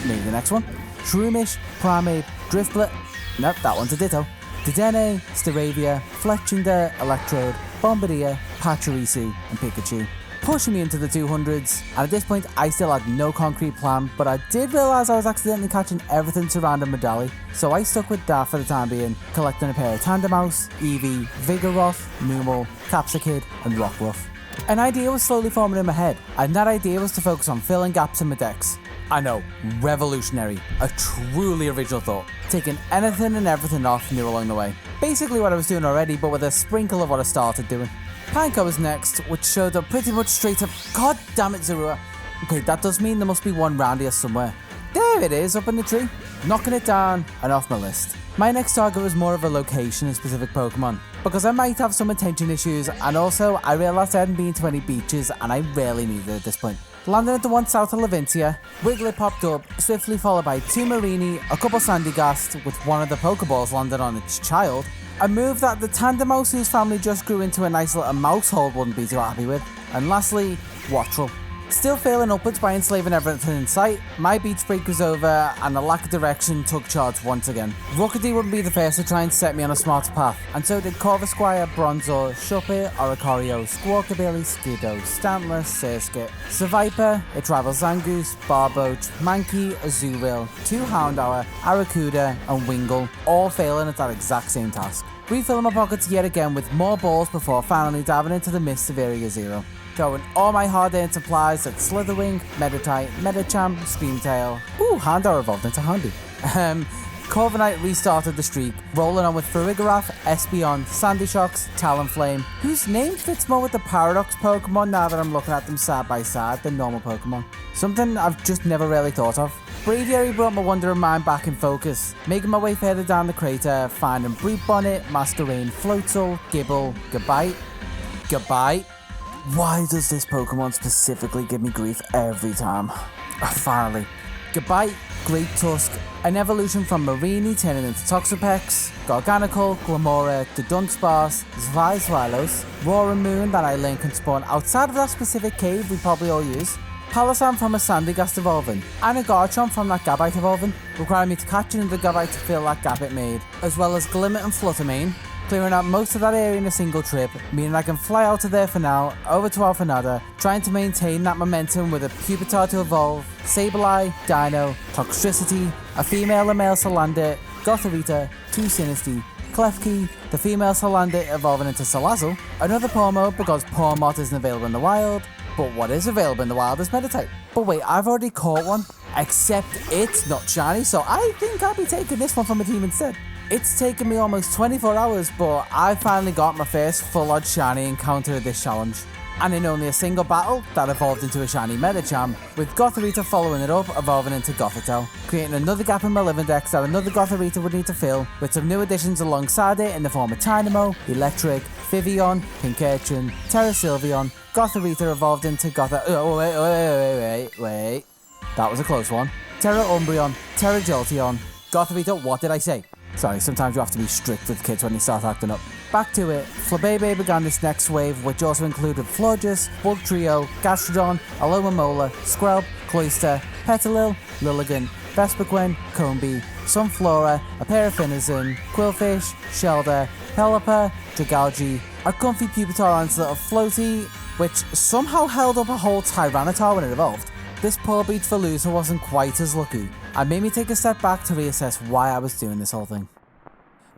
A: maybe the next one, Shroomish, Primeape, Driftblit, nope, that one's a Ditto, Dedenne, Staravia, Fletchinder, Electrode, Bombardier, Pachirisu, and Pikachu. Pushing me into the 200s, and at this point I still had no concrete plan, but I did realise I was accidentally catching everything surrounding Medali, so I stuck with that for the time being, collecting a pair of Tandemaus, Eevee, Vigoroth, Numel, Capsakid, and Rockruff. An idea was slowly forming in my head, and that idea was to focus on filling gaps in my decks. I know, revolutionary, a truly original thought, taking anything and everything off new along the way. Basically what I was doing already, but with a sprinkle of what I started doing. Pineco was next, which showed up pretty much straight up. God damn it, Zorua. Okay, that does mean there must be one round here somewhere. There it is, up in the tree. Knocking it down and off my list. My next target was more of a location and specific Pokemon, because I might have some attention issues, and also I realised I hadn't been to any beaches and I rarely needed it at this point. Landing at the one south of Levincia, Wiggly popped up, swiftly followed by two Marini, a couple Sandygast, with one of the Pokeballs landed on its child. A move that the Tandemaus whose family just grew into a nice little mousehold wouldn't be too happy with. And lastly, Wattrel. Still failing upwards by enslaving everything in sight, my beach break was over and the lack of direction took charge once again. Rookity wouldn't be the first to try and set me on a smarter path, and so did Corvisquire, Bronzor, Shuppet, Oricorio, Squawkabilly, Skiddo, Stantler, Surskit, Seviper, its rival Zangoose, Barboach, Mankey, Azurill, two Houndour, Arrokuda, and Wingull, all failing at that exact same task. Refilling my pockets yet again with more balls before finally diving into the mists of Area Zero. Throwing all my hard-earned supplies at Slitherwing, Meditite, Medicham, Screamtail. Ooh, Houndour evolved into Houndy. Corviknight restarted the streak, rolling on with Farigiraf, Espeon, Sandyshocks, Talonflame, whose name fits more with the Paradox Pokemon now that I'm looking at them side by side than normal Pokemon. Something I've just never really thought of. Braviary brought my wandering mind back in focus, making my way further down the crater, finding Breed Bonnet, Masquerain, Floatzel, Gibble, Gabite. Why does this Pokemon specifically give me grief every time? Finally. Gabite, Great Tusk, an evolution from Marini turning into Toxapex, Garganical, Glamora, the Dunsparce, Zweilos, Roaring Moon that I learned can spawn outside of that specific cave we probably all use, Palossand from a Sandygast evolving, and a Garchomp from that Gabite evolving, requiring me to catch another Gabite to fill that gap it made, as well as Glimmet and Fluttermane, clearing out most of that area in a single trip, meaning I can fly out of there for now, over to Alphanada, trying to maintain that momentum with a Pupitar to evolve, Sableye, Dino, Toxtricity, a female and male Salander, Gothorita, two Sinistea, Klefki, the female Salander evolving into Salazzle, another Pawmo because Pawmot isn't available in the wild, but what is available in the wild is Meditite. But wait, I've already caught one, except it's not shiny, so I think I'll be taking this one from a team instead. It's taken me almost 24 hours, but I finally got my first full-on shiny encounter of this challenge. And in only a single battle, that evolved into a shiny Medicham, with Gothorita following it up, evolving into Gothitelle, creating another gap in my living dex that another Gothorita would need to fill, with some new additions alongside it in the form of Tynamo, Electric, Vivian, Pinkirchen, Terra Sylveon, Gothorita evolved into wait. That was a close one. Terra Umbreon, Terra Jolteon, Gothorita, what did I say? Sorry, sometimes you have to be strict with kids when they start acting up. Back to it, Flabebe began this next wave, which also included Florges, Bugtrio, Gastrodon, Alomomola, Skrelp, Cloyster, Petalil, Lilligant, Vespiquen, Combee, Sunflora, a pair of Finizen, Quillfish, Shelder, Pelipper, Dragalge, a comfy Pupitar on its little floaty, which somehow held up a whole Tyranitar when it evolved. This poor beach for loser wasn't quite as lucky, and made me take a step back to reassess why I was doing this whole thing.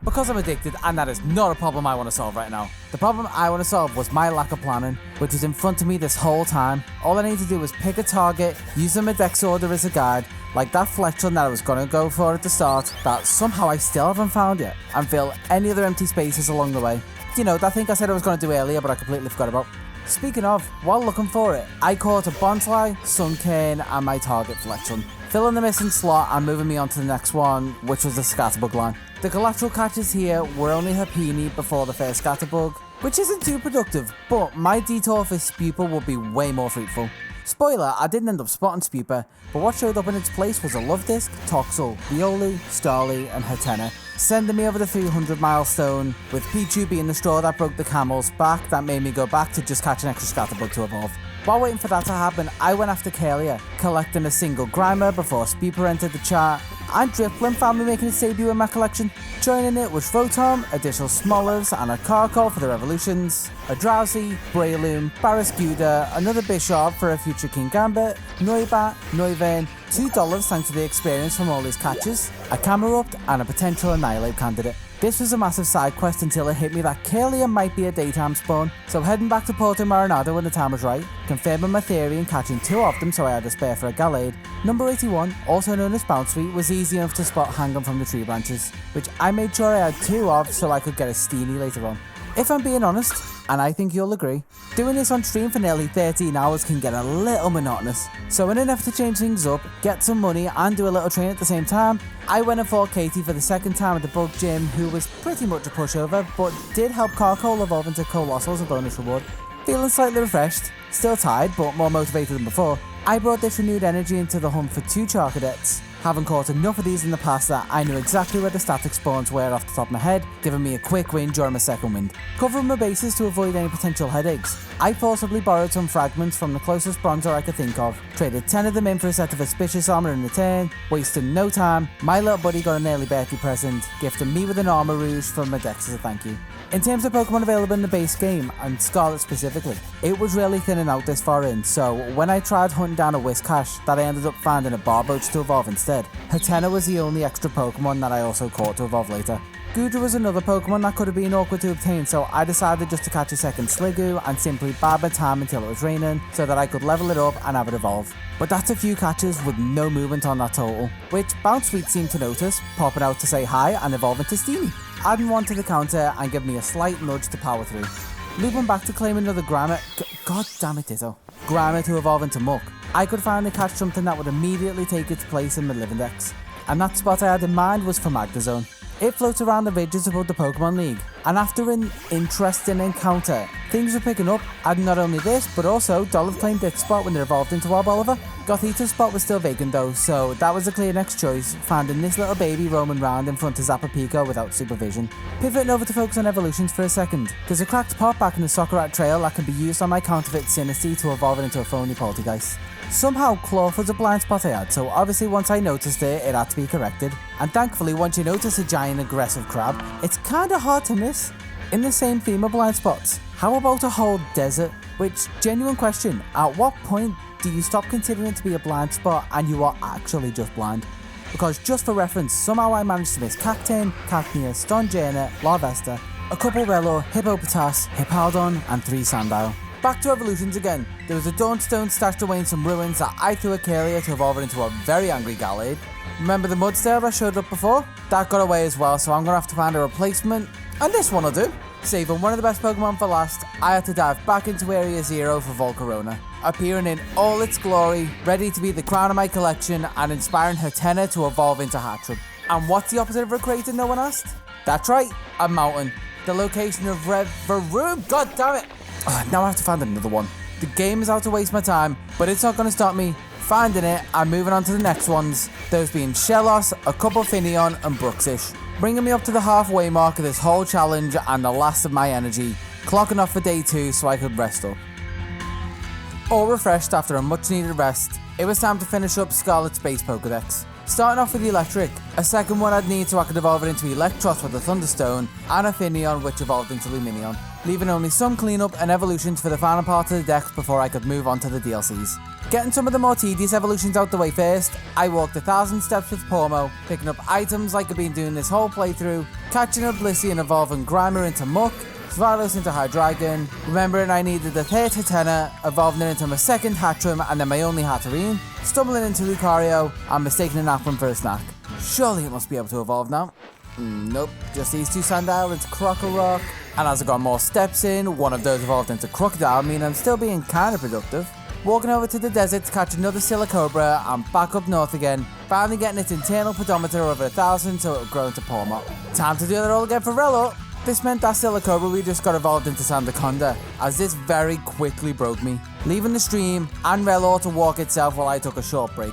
A: Because I'm addicted, and that is not a problem I want to solve right now. The problem I want to solve was my lack of planning, which was in front of me this whole time. All I need to do was pick a target, use my dex order as a guide, Like that Fletchling that I was gonna go for at the start, that somehow I still haven't found yet, and fill any other empty spaces along the way. You know, that thing I said I was gonna do earlier, but I completely forgot about. Speaking of, while looking for it, I caught a Bonsai, Sunkane, and my target Fletchling, filling the missing slot and moving me on to the next one, which was the Scatterbug line. The collateral catches here were only Happini before the first Scatterbug, which isn't too productive, but my detour for Spupa would be way more fruitful. Spoiler, I didn't end up spotting Spupa, but what showed up in its place was a Love Disc, Toxel, Violi, Starly, and Hatena, sending me over the 300 milestone, with Pichu being the straw that broke the camel's back that made me go back to just catch an extra Scatterbug to evolve. While waiting for that to happen, I went after Kalia, collecting a single Grimer before Spupa entered the chart, and Drifblim found me making its debut in my collection. Joining it was Rotom, additional Smolivs, and a Carkol for their evolutions, a Drowsy, Breloom, Barraskewda, another Bishop for a future King Gambit, Noibat, Noivern, $2 thanks to the experience from all these catches, a Camerupt, and a potential Annihilate candidate. This was a massive side quest until it hit me that Kalia might be a daytime spawn, so heading back to Porto Marinado when the time was right, confirming my theory and catching 2 of them so I had a spare for a Gallade. Number 81, also known as Bounce Sweet, was easy enough to spot hanging from the tree branches, which I made sure I had 2 of so I could get a Steenie later on. If I'm being honest, and I think you'll agree, doing this on stream for nearly 13 hours can get a little monotonous. So in an effort to change things up, get some money and do a little training at the same time, I went and fought Katie for the second time at the Bug Gym, who was pretty much a pushover, but did help Carkol evolve into Colossal as a bonus reward. Feeling slightly refreshed, still tired but more motivated than before, I brought this renewed energy into the hunt for 2 Charcadets. Having caught enough of these in the past that I knew exactly where the static spawns were off the top of my head, giving me a quick win during my second wind. Covering my bases to avoid any potential headaches, I forcibly borrowed some fragments from the closest bronzer I could think of, traded 10 of them in for a set of auspicious armour in return, wasting no time, my little buddy got an early birthday present, gifting me with an armour rouge from my decks as a thank you. In terms of Pokemon available in the base game, and Scarlet specifically, it was really thinning out this far in, so when I tried hunting down a Whiscash that I ended up finding a Barboach to evolve instead, Hatena was the only extra Pokemon that I also caught to evolve later. Goodra was another Pokemon that could have been awkward to obtain, so I decided just to catch a second Sliggoo and simply bide my time until it was raining so that I could level it up and have it evolve. But that's a few catches with no movement on that total, which Bounce Sweet seemed to notice, popping out to say hi and evolving to Steenie, adding one to the counter and giving me a slight nudge to power through. Looping back to claim another Grimer, god damn it Ditto, Grimer to evolve into Muck, I could finally catch something that would immediately take its place in my living decks, and that spot I had in mind was for Magdazone. It floats around the ridges above the Pokemon League, and after an interesting encounter, things were picking up, adding not only this, but also Dolph claimed its spot when they evolved into Arboliver. Gothita's spot was still vacant though, so that was a clear next choice, finding this little baby roaming around in front of Zappapico without supervision. Pivoting over to focus on evolutions for a second, there's a cracked pot back in the Soccerat Trail that can be used on my counterfeit Sinistea to evolve it into a phony Poltergeist. Somehow Clawford's a blind spot I had, so obviously once I noticed it, it had to be corrected. And thankfully once you notice a giant aggressive crab, it's kinda hard to miss. In the same theme of blind spots, how about a whole desert? Which, genuine question, at what point do you stop considering it to be a blind spot and you are actually just blind? Because just for reference, somehow I managed to miss Cacturne, Cacnea, Stonjourner, Larvesta, a couple Relo, Hippopotas, Hippowdon, and 3 Sandile. Back to evolutions again. There was a Dawnstone stashed away in some ruins that I threw a Kalia to evolve it into a very angry Gallade. Remember the Mudstail that showed up before? That got away as well, so I'm gonna have to find a replacement. And this one will do. Saving one of the best Pokemon for last, I had to dive back into Area Zero for Volcarona, appearing in all its glory, ready to be the crown of my collection and inspiring Hatena to evolve into Hattrem. And what's the opposite of a crater, no one asked? That's right, a mountain. The location of Reverum, god damn it! Now I have to find another one. The game is out to waste my time, but it's not going to stop me finding it and moving on to the next ones, those being Shellos, a couple Finneon and Bruxish, bringing me up to the halfway mark of this whole challenge and the last of my energy, clocking off for day 2 so I could rest up. All refreshed after a much needed rest, it was time to finish up Scarlet's base Pokedex. Starting off with the Electric, a second one I'd need so I could evolve it into Electros with a Thunderstone, and a Finneon which evolved into Luminion, leaving only some cleanup and evolutions for the final part of the deck before I could move on to the DLCs. Getting some of the more tedious evolutions out the way first, I walked 1,000 steps with Pormo, picking up items like I've been doing this whole playthrough, catching a Blissey and evolving Grimer into Muck, Svarlos into Hydreigon, remembering I needed the third Hatena, evolving it into my second Hatchrim and then my only Hatterene, stumbling into Lucario and mistaking an Applin for a snack. Surely it must be able to evolve now. Nope, just these two Sandile into Crocorock, and as I got more steps in, one of those evolved into Crocodile, meaning I'm still being kinda productive. Walking over to the desert to catch another Silicobra and back up north again, finally getting its internal pedometer over 1,000 so it would grow into Pawmot. Time to do that all again for Relo. This meant that Silicobra we just got evolved into Sandaconda, as this very quickly broke me, leaving the stream and Relo to walk itself while I took a short break.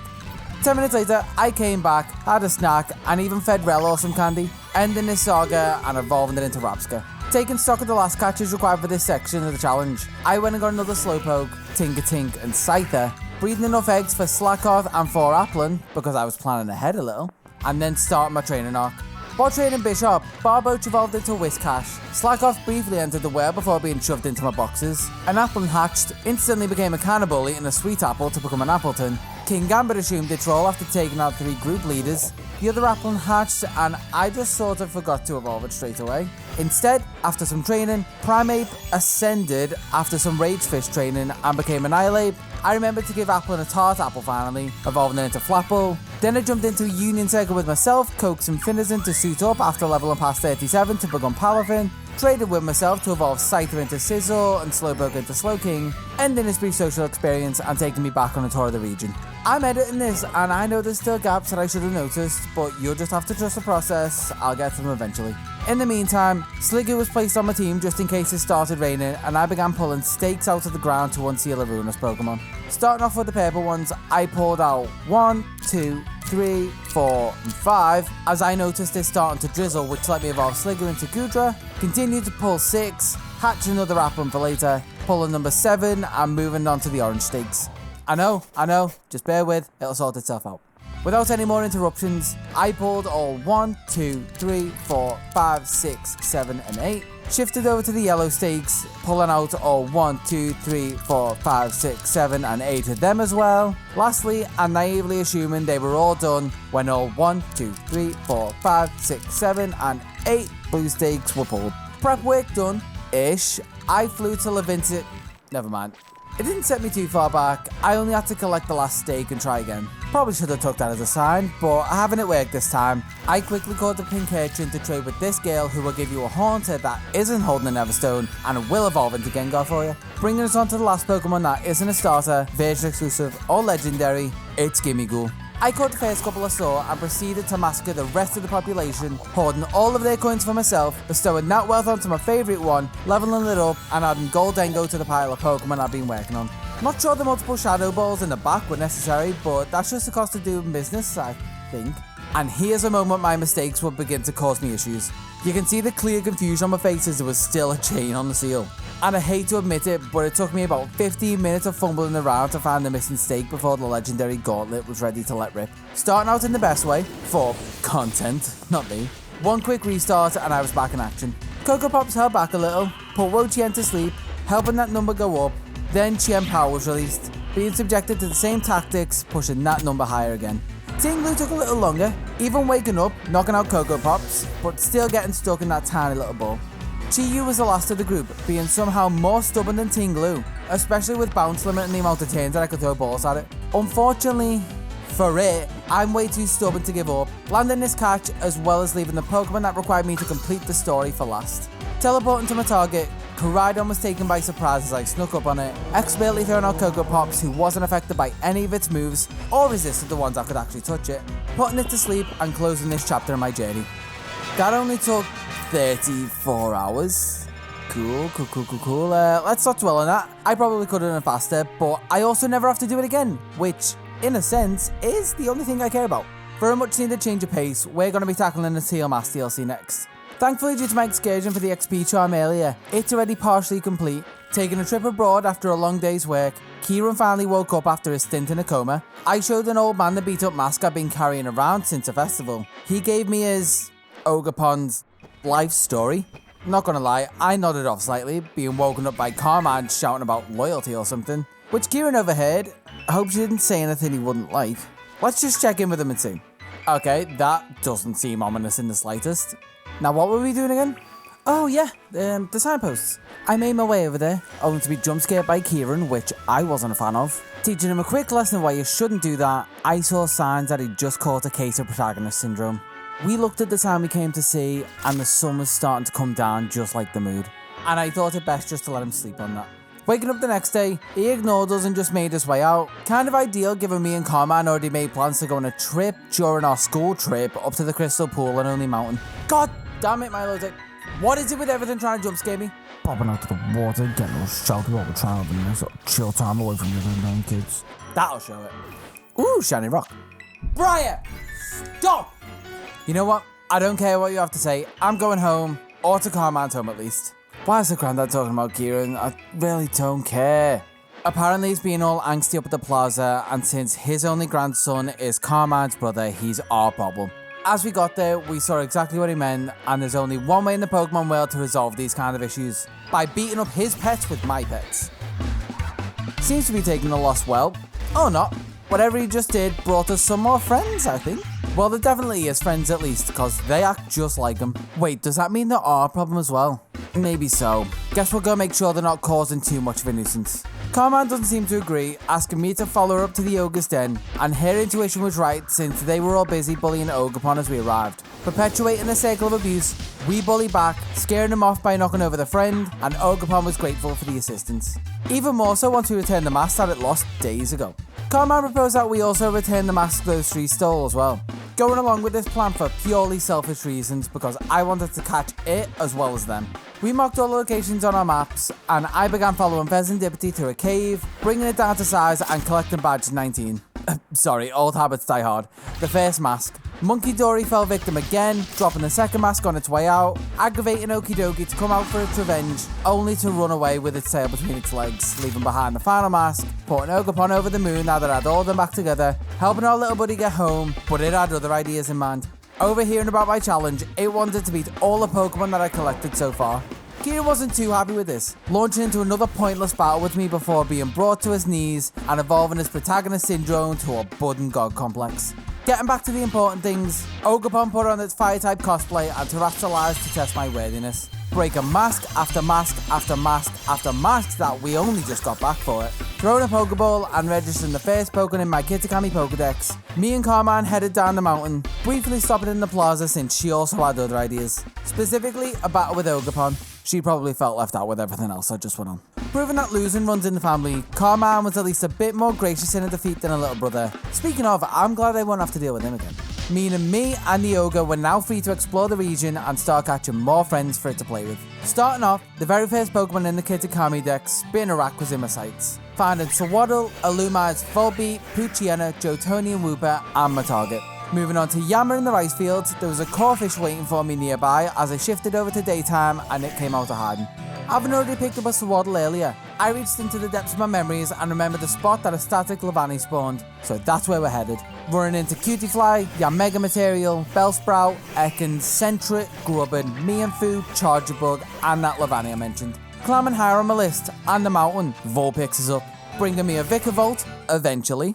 A: 10 minutes later, I came back, had a snack, and even fed Relo some candy, ending this saga and evolving it into Rapska. Taking stock of the last catches required for this section of the challenge, I went and got another Slowpoke, Tinkertink, and Scyther, breeding enough eggs for Slakoth and 4 Applin, because I was planning ahead a little, and then starting my training arc. While training Bishop, Barboach evolved into Whiscash, Slakoth briefly entered the well before being shoved into my boxes, an Applin hatched, instantly became a cannibal eating a sweet apple to become an Appleton, King Gambit assumed its role after taking out 3 group leaders, the other Applin hatched and I just sort of forgot to evolve it straight away. Instead, after some training, Primeape ascended after some Ragefish training and became Annihilape. I remembered to give Applin a Tart Apple finally, evolving it into Flapple. Then I jumped into Union Circle with myself, Coax and Finizen to suit up after leveling past 37 to become Palafin. Traded with myself to evolve Scyther into Sizzle and Slowpoke into Slowking, ending this brief social experience and taking me back on a tour of the region. I'm editing this and I know there's still gaps that I should have noticed, but you'll just have to trust the process, I'll get to them eventually. In the meantime, Sliggoo was placed on my team just in case it started raining and I began pulling stakes out of the ground to unseal a ruinous Pokemon. Starting off with the purple ones, I pulled out 1, 2, 3, 4, and 5 as I noticed it starting to drizzle, which let me evolve Sliggoo into Goodra, continued to pull 6, hatch another Applin for later, pulling number 7 and moving on to the orange stakes. I know, just bear with, it'll sort itself out. Without any more interruptions, I pulled all 1, 2, 3, 4, 5, 6, 7, and 8. Shifted over to the yellow stakes, pulling out all 1, 2, 3, 4, 5, 6, 7, and 8 of them as well. Lastly, and naively assuming they were all done, when all 1, 2, 3, 4, 5, 6, 7, and 8 blue stakes were pulled. Prep work done-ish, I flew to Levinsit. Never mind. It didn't set me too far back, I only had to collect the last stake and try again. Probably should have took that as a sign, but having it work this time, I quickly caught the pink urchin to trade with this girl who will give you a Haunter that isn't holding a Neverstone and will evolve into Gengar for you. Bringing us on to the last Pokemon that isn't a starter, version exclusive, or legendary, it's Gimmighoul. I caught the first couple I saw and proceeded to massacre the rest of the population, hoarding all of their coins for myself, bestowing that wealth onto my favourite one, leveling it up, and adding Goldengo to the pile of Pokemon I've been working on. Not sure the multiple Shadow Balls in the back were necessary, but that's just the cost of doing business, I think. And here's a moment my mistakes would begin to cause me issues. You can see the clear confusion on my face as there was still a chain on the seal. And I hate to admit it, but it took me about 15 minutes of fumbling around to find the missing stake before the legendary Gauntlet was ready to let rip. Starting out in the best way, for content, not me. One quick restart and I was back in action. Cocoa Pops held back a little, put Wo-Chien to sleep, helping that number go up, then Chien Power was released, being subjected to the same tactics, pushing that number higher again. Tinglu took a little longer, even waking up, knocking out Cocoa Pops, but still getting stuck in that tiny little ball. Chi-Yu was the last of the group, being somehow more stubborn than Tinglu, especially with bounce limit and the amount of turns that I could throw balls at it. Unfortunately for it, I'm way too stubborn to give up, landing this catch as well as leaving the Pokemon that required me to complete the story for last. Teleporting to my target, Koraidon was taken by surprise as I snuck up on it, expertly throwing out Cocoa Pops who wasn't affected by any of its moves or resisted the ones that could actually touch it, putting it to sleep and closing this chapter in my journey. That only took 34 hours. Cool. Let's not dwell on that. I probably could have done it faster, but I also never have to do it again, which, in a sense, is the only thing I care about. For a much needed change of pace, we're going to be tackling the Teal Mass DLC next. Thankfully, due to my excursion for the XP charm earlier, it's already partially complete. Taking a trip abroad after a long day's work, Kieran finally woke up after his stint in a coma. I showed an old man the beat up mask I've been carrying around since a festival. He gave me his Ogapond's life story. Not gonna lie, I nodded off slightly, being woken up by Carmine shouting about loyalty or something, which Kieran overheard. I hope she didn't say anything he wouldn't like. Let's just check in with him and see. Okay, that doesn't seem ominous in the slightest. Now what were we doing again? Oh yeah, the signposts. I made my way over there, only to be jump scared by Kieran, which I wasn't a fan of. Teaching him a quick lesson why you shouldn't do that, I saw signs that he'd just caught a case of protagonist syndrome. We looked at the time we came to see, and the sun was starting to come down just like the mood. And I thought it best just to let him sleep on that. Waking up the next day, he ignored us and just made his way out. Kind of ideal given me and Carmine already made plans to go on a trip during our school trip up to the Crystal Pool and Only Mountain. God damn it, Meloetta. What is it with everything trying to jump scare me?
B: Popping out to the water, getting all shouty while we're trying to have a nice little chill time away from the other nine kids.
A: That'll show it. Ooh, shiny rock. Briar! Stop! You know what? I don't care what you have to say. I'm going home, or to Carmine's home at least. Why is the granddad talking about Kieran? I really don't care. Apparently he's being all angsty up at the plaza, and since his only grandson is Carmine's brother, he's our problem. As we got there, we saw exactly what he meant, and there's only one way in the Pokemon world to resolve these kind of issues. By beating up his pets with my pets. Seems to be taking the loss well. Or not. Whatever he just did brought us some more friends, I think. Well, they're definitely his friends at least, because they act just like him. Wait, does that mean they're our problem as well? Maybe so. Guess we'll go make sure they're not causing too much of a nuisance. Carmine doesn't seem to agree, asking me to follow her up to the Ogre's Den, and her intuition was right since they were all busy bullying Ogerpon as we arrived. Perpetuating a cycle of abuse, we bully back, scaring him off by knocking over the friend, and Ogerpon was grateful for the assistance. Even more so once we returned the mask that it lost days ago. Carmine proposed that we also return the mask those three stole as well. Going along with this plan for purely selfish reasons because I wanted to catch it as well as them. We marked all the locations on our maps, and I began following Pheasantipity through a cave, bringing it down to size and collecting badge 19. Sorry, old habits die hard. The first mask. Monkey Dory fell victim again, dropping the second mask on its way out, aggravating Okidogi to come out for its revenge, only to run away with its tail between its legs, leaving behind the final mask, putting Ogerpon over the moon now that it had all of them back together, helping our little buddy get home, but it had other ideas in mind. Overhearing about my challenge, it wanted to beat all the Pokemon that I collected so far. Kieran wasn't too happy with this, launching into another pointless battle with me before being brought to his knees and evolving his protagonist syndrome to a budding god complex. Getting back to the important things, Ogerpon put on its fire-type cosplay and terrestrialized to test my worthiness. Breaking mask after mask after mask after mask that we only just got back for it. Throwing a Pokeball and registering the first Pokemon in my Kitakami pokedex, me and Carmine headed down the mountain, briefly stopping in the plaza since she also had other ideas. Specifically, a battle with Ogerpon. She probably felt left out with everything else that just went on. Proving that losing runs in the family, Carmine was at least a bit more gracious in a defeat than a little brother. Speaking of, I'm glad I won't have to deal with him again. Meaning me and the ogre were now free to explore the region and start catching more friends for it to play with. Starting off, the very first Pokemon in the Kitakami dex, Spinarak, was in my sights. Finding Swaddle, Illumise, Volbeat, Poochyena, Jotoni and Wooper, and my target. Moving on to Yammer in the rice fields, there was a Corphish waiting for me nearby as I shifted over to daytime and it came out of hiding. Having already picked up a Swaddle earlier, I reached into the depths of my memories and remembered the spot that a static Levani spawned, so that's where we're headed. Running into Cutiefly, Yamega Material, Bellsprout, Ekans, Sentret, Grubbin, Mienfoo, Chargerbug, and that Levani I mentioned. Climbing higher on my list, and the mountain, Vulpix is up, bringing me a Vikavolt, eventually.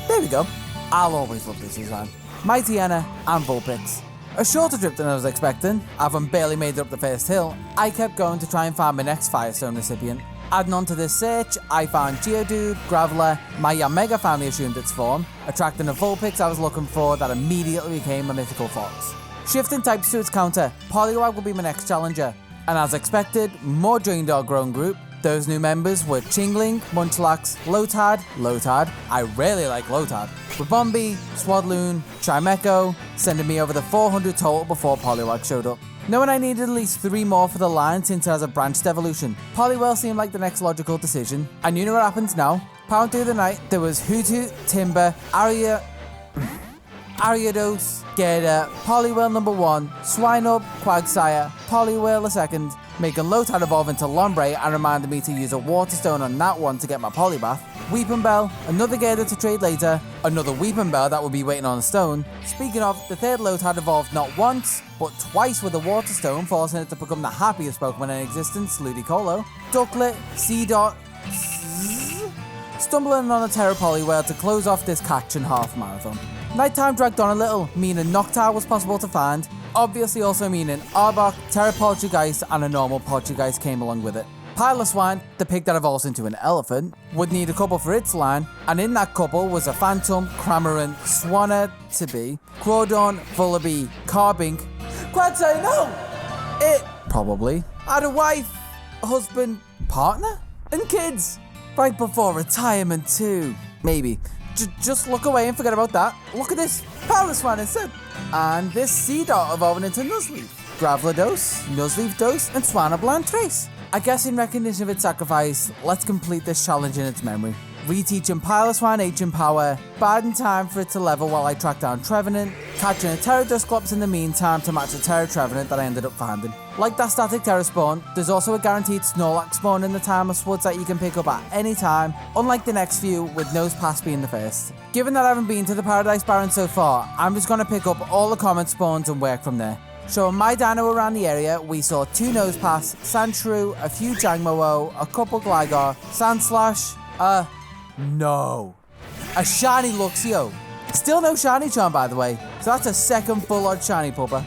A: There we go. I'll always love this design. Mightyena and Vulpix. A shorter trip than I was expecting, having barely made it up the first hill, I kept going to try and find my next Firestone recipient. Adding on to this search, I found Geodude, Graveler, my Yamega finally assumed its form, attracting the Vulpix I was looking for that immediately became a mythical fox. Shifting types to its counter, Poliwag will be my next challenger, and as expected, more joined our grown group. Those new members were Chingling, Munchlax, Lotad, I really like Lotad, Rabombi, Swadloon, Chimecho, sending me over the 400 total before Poliwag showed up. Knowing I needed at least 3 more for the line since it has a branched evolution, Poliwhirl seemed like the next logical decision. And you know what happens now? Pound through the night, there was Hoothoot, Timber, Ariados, Gerda, Poliwhirl number 1, Swinub, Quagsire, Poliwhirl a second, making Lotad evolve into Lombre and reminded me to use a Water Stone on that one to get my Polibath. Weepinbell, another Gerda to trade later, another Weepinbell that will be waiting on a stone. Speaking of, the third Lotad evolved not once, but twice with a Water Stone, forcing it to become the happiest Pokemon in existence, Ludicolo. Ducklet, Seedot, stumbling on a Terra Poliwhirl to close off this catch and half marathon. Nighttime dragged on a little, meaning Noctowl was possible to find. obviously also meaning Arbok, Terra Poltergeist, and a normal Poltergeist came along with it. Pile of Swine, the pig that evolves into an elephant, would need a couple for its line, and in that couple was a Phantom, Cramorant, Swanna-to-be, Crawdon, Vullaby, Carbink. Quite say no! It probably had a wife, husband, partner, and kids. Right before retirement too. Maybe. Just look away and forget about that. Look at this Pile of Swine instead. And this Sea Dart evolving into Nuzleaf, Gravlados, Nuzleaf-dos, and Swanna Trace. I guess in recognition of its sacrifice, let's complete this challenge in its memory. Reteaching Piloswine Ancient Power, biding time for it to level while I track down Trevenant, catching a Terra Dusclops in the meantime to match the Terra Trevenant that I ended up finding. Like that static Terra spawn, there's also a guaranteed Snorlax spawn in the Timeless Woods that you can pick up at any time, unlike the next few, with Nose Pass being the first. Given that I haven't been to the Paradise Baron so far, I'm just going to pick up all the common spawns and work from there. Showing my dino around the area, we saw 2 Nosepass, Sandshrew, a few Jangmo-o, a couple Gligar, Sandslash, no. A shiny Luxio. Still no shiny charm, by the way, so that's a second full-on shiny pupper.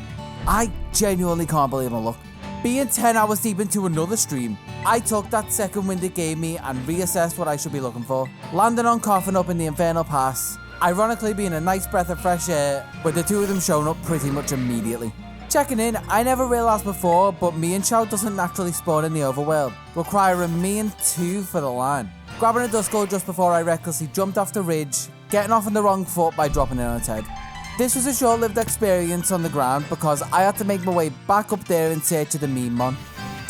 A: I genuinely can't believe my luck. Being 10 hours deep into another stream, I took that second wind it gave me and reassessed what I should be looking for. Landing on Coffin up in the Infernal Pass, ironically being a nice breath of fresh air, with the 2 of them showing up pretty much immediately. Checking in, I never realised before, but me and Chow doesn't naturally spawn in the overworld, requiring me and 2 for the line. Grabbing a Duskull just before I recklessly jumped off the ridge, getting off on the wrong foot by dropping in on its head. This was a short-lived experience on the ground because I had to make my way back up there in search of the meme mon.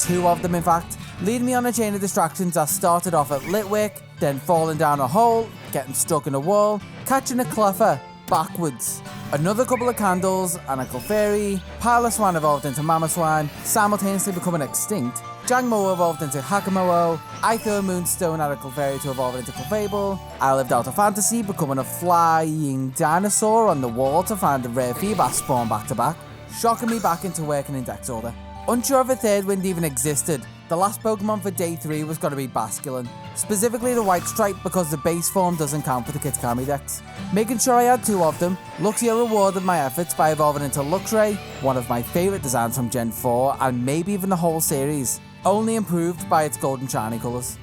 A: 2 of them in fact, leading me on a chain of distractions that started off at Litwick, then falling down a hole, getting stuck in a wall, catching a Cleffer, backwards. Another couple of candles, and a Clefairy, Piloswine evolved into Mamoswine, simultaneously becoming extinct, Jangmo evolved into Hakamo-o, I threw a Moonstone at a Clefairy to evolve into Clefable, I lived out a fantasy becoming a flying dinosaur on the wall to find a rare Feebas spawn back to back, shocking me back into working in Dex Order. Unsure if a third wind even existed, the last Pokemon for day 3 was going to be Basculin, specifically the White Stripe because the base form doesn't count for the Kitakami dex. Making sure I had 2 of them, Luxio rewarded my efforts by evolving into Luxray, one of my favourite designs from Gen 4 and maybe even the whole series, only improved by its golden shiny colours.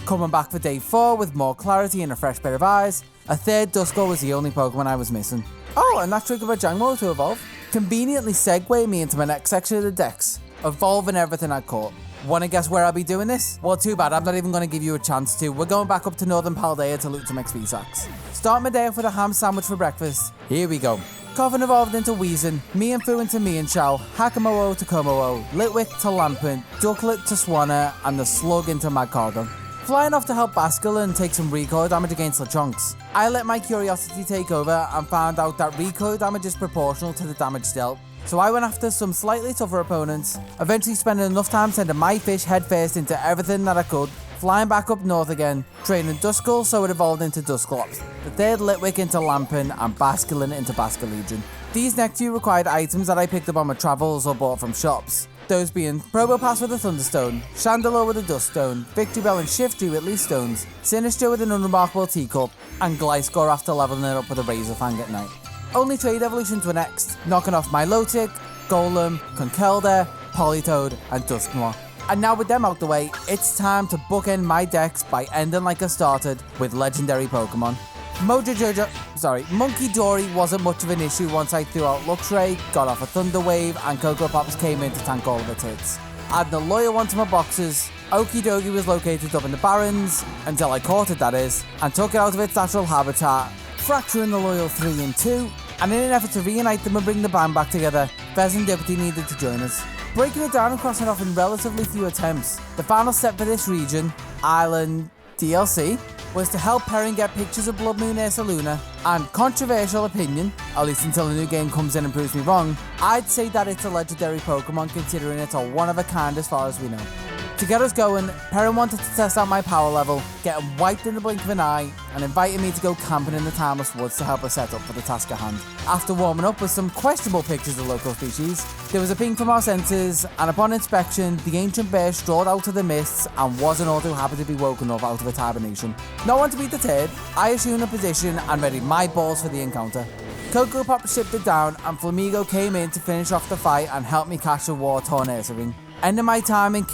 A: Coming back for day 4 with more clarity and a fresh pair of eyes, a third Duskull was the only Pokemon I was missing. Oh, and that triggered a Jangmo to evolve, conveniently segueing me into my next section of the dex, evolving everything I caught. Wanna guess where I'll be doing this? Well, too bad, I'm not even gonna give you a chance to. We're going back up to Northern Paldea to loot some XP sacks. Start my day off with a ham sandwich for breakfast. Here we go. Coffin evolved into Weezing, Mienfoo into Mienshao, Hakamo-o to Como-o, Litwick to Lampent, Ducklet to Swanna, and the Slug into Magcargo. Flying off to help Basculin take some recoil damage against Lechonks, I let my curiosity take over and found out that recoil damage is proportional to the damage dealt. So I went after some slightly tougher opponents, eventually spending enough time sending my fish headfirst into everything that I could, flying back up north again, training Duskull so it evolved into Dusclops, the third Litwick into Lampin, and Basculin into Basculegion. These next few required items that I picked up on my travels or bought from shops, those being Probopass with a Thunderstone, Chandelure with a Duststone, Victory Bell and Shiftry with Leaf Stones, Sinister with an Unremarkable Teacup, and Gliscor after leveling it up with a Razor Fang at night. Only trade evolutions were next, knocking off Milotic, Golem, Conkeldurr, Politoed, and Dusknoir. And now with them out the way, it's time to bookend my decks by ending like I started with legendary Pokemon. Monkey Dory wasn't much of an issue once I threw out Luxray, got off a Thunder Wave, and Cocoa Pops came in to tank all of its hits. Adding a loyal one to my boxes, Okidogi was located up in the Barrens, until I caught it that is, and took it out of its natural habitat, fracturing the loyal 3 in 2, and in an effort to reunite them and bring the band back together, Fezandipity needed to join us. Breaking it down and crossing it off in relatively few attempts, the final step for this region, Island DLC, was to help Perrin get pictures of Blood Moon Ursaluna, and controversial opinion, at least until a new game comes in and proves me wrong, I'd say that it's a legendary Pokemon considering it's a one of a kind as far as we know. To get us going, Perrin wanted to test out my power level, getting wiped in the blink of an eye, and invited me to go camping in the Timeless Woods to help us set up for the task at hand. After warming up with some questionable pictures of local species, there was a ping from our sensors, and upon inspection, the ancient bear strode out of the mists and wasn't all too happy to be woken up out of its hibernation. Not one to be deterred, I assumed a position and readied my balls for the encounter. Coco Pop shipped it down, and Flamigo came in to finish off the fight and help me catch a war-torn Ursaring. Ending my time in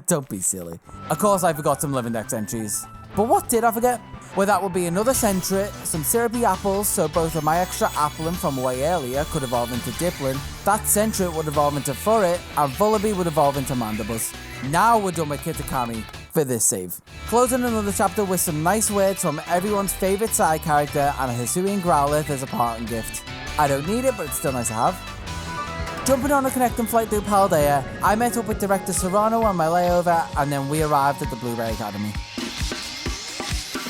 A: Don't be silly. Of course I forgot some Living Dex entries. But what did I forget? Well, that would be another Sentret, some syrupy apples, so both of my extra Applin from way earlier could evolve into Diplin, that Sentret would evolve into Furret, and Vullaby would evolve into Mandibuzz. Now we're done with Kitakami for this save. Closing another chapter with some nice words from everyone's favourite side character and a Hisuian Growlithe as a parting gift. I don't need it, but it's still nice to have. Jumping on a connecting flight through Paldea, I met up with Director Serrano on my layover, and then we arrived at the Blueberry Academy.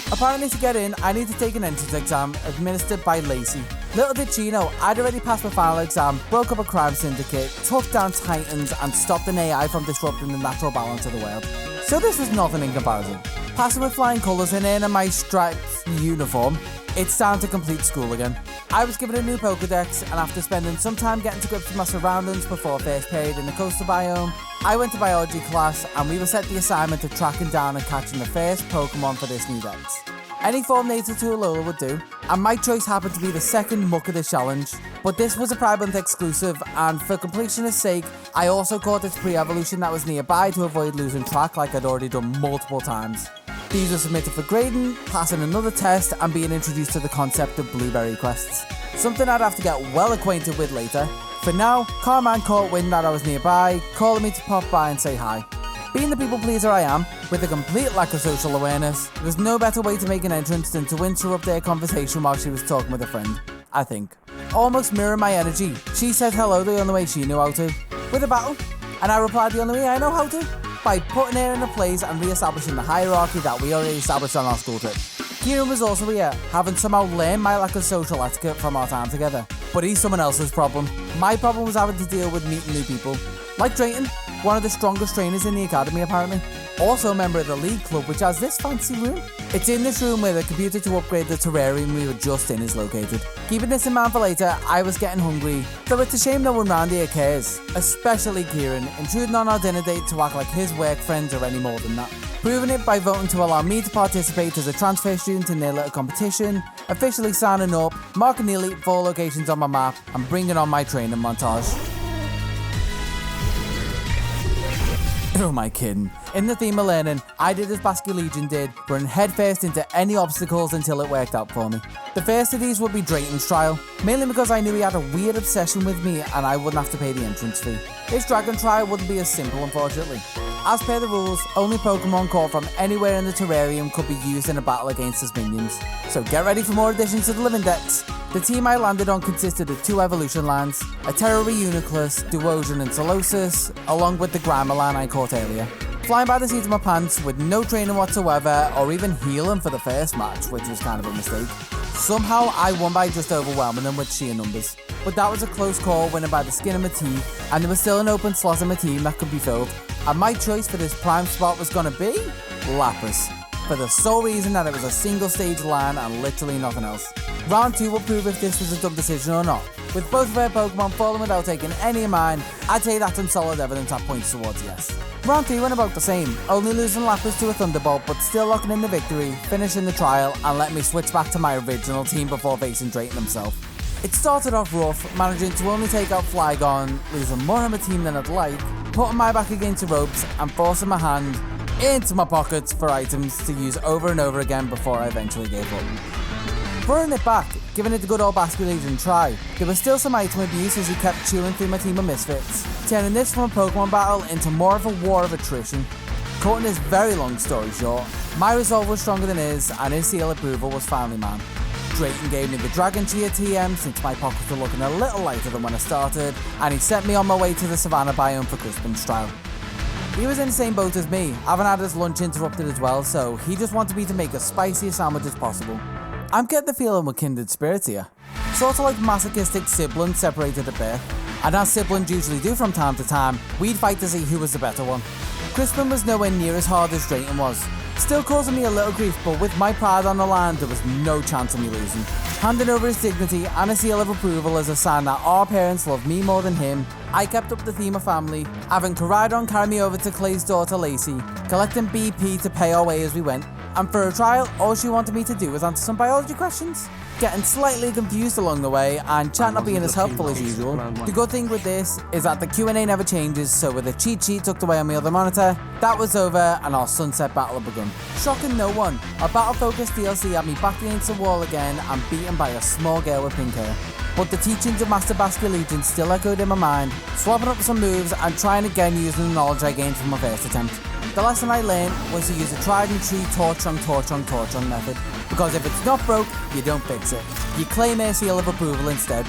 A: Apparently to get in, I need to take an entrance exam administered by Lacey. Little did she know, I'd already passed my final exam, broke up a crime syndicate, took down Titans, and stopped an AI from disrupting the natural balance of the world. So this was nothing in comparison. Passing with flying colours and in my striped uniform, it's time to complete school again. I was given a new pokedex, and after spending some time getting to grips with my surroundings before first period in the coastal biome, I went to biology class and we were set the assignment of tracking down and catching the first Pokemon for this new dex. Any form native to Alola would do, and my choice happened to be the second muck of the challenge, but this was a Pride Month exclusive, and for completionist sake, I also caught its pre-evolution that was nearby to avoid losing track like I'd already done multiple times. These are submitted for grading, passing another test, and being introduced to the concept of blueberry quests. Something I'd have to get well acquainted with later. For now, Carman caught wind that I was nearby, calling me to pop by and say hi. Being the people pleaser I am, with a complete lack of social awareness, there's no better way to make an entrance than to interrupt their conversation while she was talking with a friend, I think. Almost mirror my energy, she said hello the only way she knew how to, with a battle, and I replied the only way I know how to, by putting her in a place and re-establishing the hierarchy that we already established on our school trip. Kieran was also here, having somehow learned my lack of social etiquette from our time together. But he's someone else's problem. My problem was having to deal with meeting new people. Like Drayton, one of the strongest trainers in the academy apparently. Also a member of the league club, which has this fancy room. It's in this room where the computer to upgrade the terrarium we were just in is located. Keeping this in mind for later, I was getting hungry, though it's a shame no one round here cares. Especially Kieran, intruding on our dinner date to act like his work friends are any more than that. Proving it by voting to allow me to participate as a transfer student in their little competition, officially signing up, marking the Elite Four locations on my map, and bringing on my training montage. Who am I kidding? In the theme of learning, I did as Basque Legion did, running headfirst into any obstacles until it worked out for me. The first of these would be Drayton's trial, mainly because I knew he had a weird obsession with me and I wouldn't have to pay the entrance fee. His Dragon trial wouldn't be as simple, unfortunately. As per the rules, only Pokemon caught from anywhere in the terrarium could be used in a battle against his minions. So get ready for more additions to the Living Dex. The team I landed on consisted of 2 evolution lines, a Terrary Uniclus, Duosion and Solosis, along with the Grimalan I caught earlier. Flying by the seat of my pants with no training whatsoever or even healing for the first match, which was kind of a mistake. Somehow I won by just overwhelming them with sheer numbers. But that was a close call, winning by the skin of my teeth, and there was still an open slot in my team that could be filled. And my choice for this prime spot was gonna be Lapras, for the sole reason that it was a single stage line and literally nothing else. Round 2 will prove if this was a dumb decision or not. With both of her Pokemon falling without taking any of mine, I'd say that's some solid evidence that points towards yes. Round 3 went about the same, only losing Lapras to a Thunderbolt but still locking in the victory, finishing the trial and letting me switch back to my original team before facing Drayton himself. It started off rough, managing to only take out Flygon, losing more of my team than I'd like, putting my back against the ropes and forcing my hand into my pockets for items to use over and over again before I eventually gave up. Throwing it back, giving it the good old Basque Legion try, there was still some item abuse as he kept chewing through my team of misfits, turning this from a Pokemon battle into more of a war of attrition. Cutting this very long story short, my resolve was stronger than his and his seal approval was finally mine. Drayton gave me the Dragon Cheer TM since my pockets were looking a little lighter than when I started, and he sent me on my way to the Savannah biome for Crispin's trial. He was in the same boat as me, having had his lunch interrupted as well, so he just wanted me to make as spicy a sandwich as possible. I'm getting the feeling we're kindred spirits here. Sort of like masochistic siblings separated at birth. And as siblings usually do from time to time, we'd fight to see who was the better one. Crispin was nowhere near as hard as Drayton was. Still causing me a little grief, but with my pride on the line, there was no chance of me losing. Handing over his dignity and a seal of approval as a sign that our parents loved me more than him, I kept up the theme of family, having Koraidon carry me over to Clay's daughter Lacey, collecting BP to pay our way as we went, and for a trial, all she wanted me to do was answer some biology questions. getting slightly confused along the way, and chat not being as helpful as usual. The good thing with this is that the Q&A never changes, so with a cheat sheet tucked away on my other monitor, that was over and our sunset battle had begun. Shocking no one, our battle-focused DLC had me backed against the wall again and beaten by a small girl with pink hair. But the teachings of Master Basket Legion still echoed in my mind, swapping up some moves and trying again using the knowledge I gained from my first attempt. The lesson I learned was to use a tried and true torch on method, because if it's not broke, you don't fix it. You claim a seal of approval instead.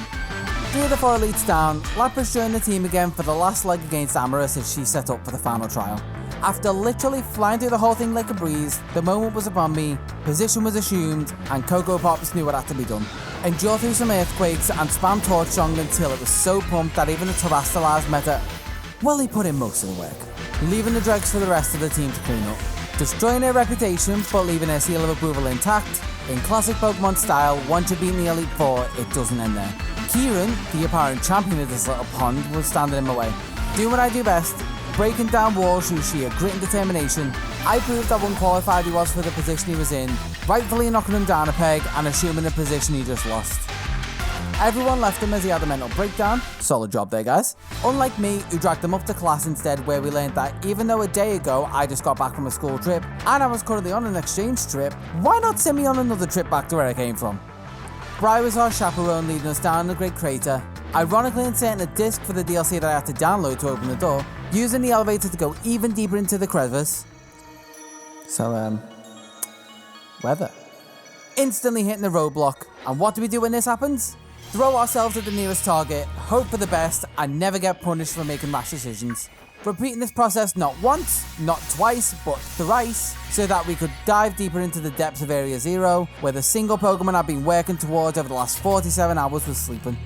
A: 3 of the 4 elites down, Lapras joined the team again for the last leg against Amorous as she set up for the final trial. After literally flying through the whole thing like a breeze, the moment was upon me, position was assumed, and Cocoa Pops knew what had to be done. Endure through some earthquakes and spam Torch Song until it was so pumped that even the terrestrialized meta, well, he put in most of the work, leaving the dregs for the rest of the team to clean up. Destroying their reputation but leaving their seal of approval intact. In classic Pokemon style, once you've beaten the Elite Four, it doesn't end there. Kieran, the apparent champion of this little pond, was standing in my way. Doing what I do best, breaking down walls through sheer grit and determination, I proved how unqualified he was for the position he was in, rightfully knocking him down a peg and assuming a position he just lost. Everyone left him as he had a mental breakdown. Solid job there, guys. Unlike me, who dragged him up to class instead, where we learned that even though a day ago I just got back from a school trip and I was currently on an exchange trip, why not send me on another trip back to where I came from? Bri was our chaperone leading us down the Great Crater, ironically inserting a disc for the DLC that I had to download to open the door, using the elevator to go even deeper into the crevice. So, weather. Instantly hitting the roadblock, and what do we do when this happens? Throw ourselves at the nearest target, hope for the best, and never get punished for making rash decisions. Repeating this process not once, not twice, but thrice, so that we could dive deeper into the depths of Area Zero, where the single Pokemon I've been working towards over the last 47 hours was sleeping.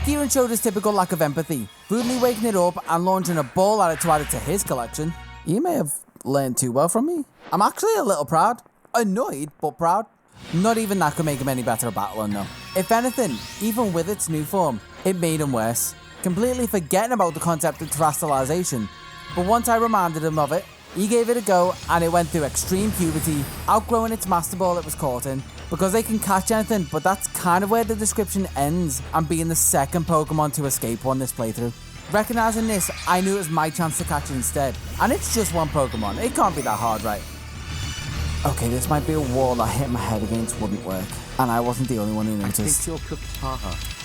A: Kieran showed his typical lack of empathy, rudely waking it up and launching a ball at it to add it to his collection. You may have learned too well from me. I'm actually a little proud. Annoyed, but proud. Not even that could make him any better at battling though. If anything, even with its new form, it made him worse, completely forgetting about the concept of terrestrialization. But once I reminded him of it, he gave it a go and it went through extreme puberty, outgrowing its Master Ball it was caught in, because they can catch anything, but that's kind of where the description ends, and being the second Pokemon to escape one this playthrough. Recognizing this, I knew it was my chance to catch it instead, and it's just one Pokemon, it can't be that hard, right? Okay, this might be a wall that hit my head against wouldn't work, and I wasn't the only one who noticed.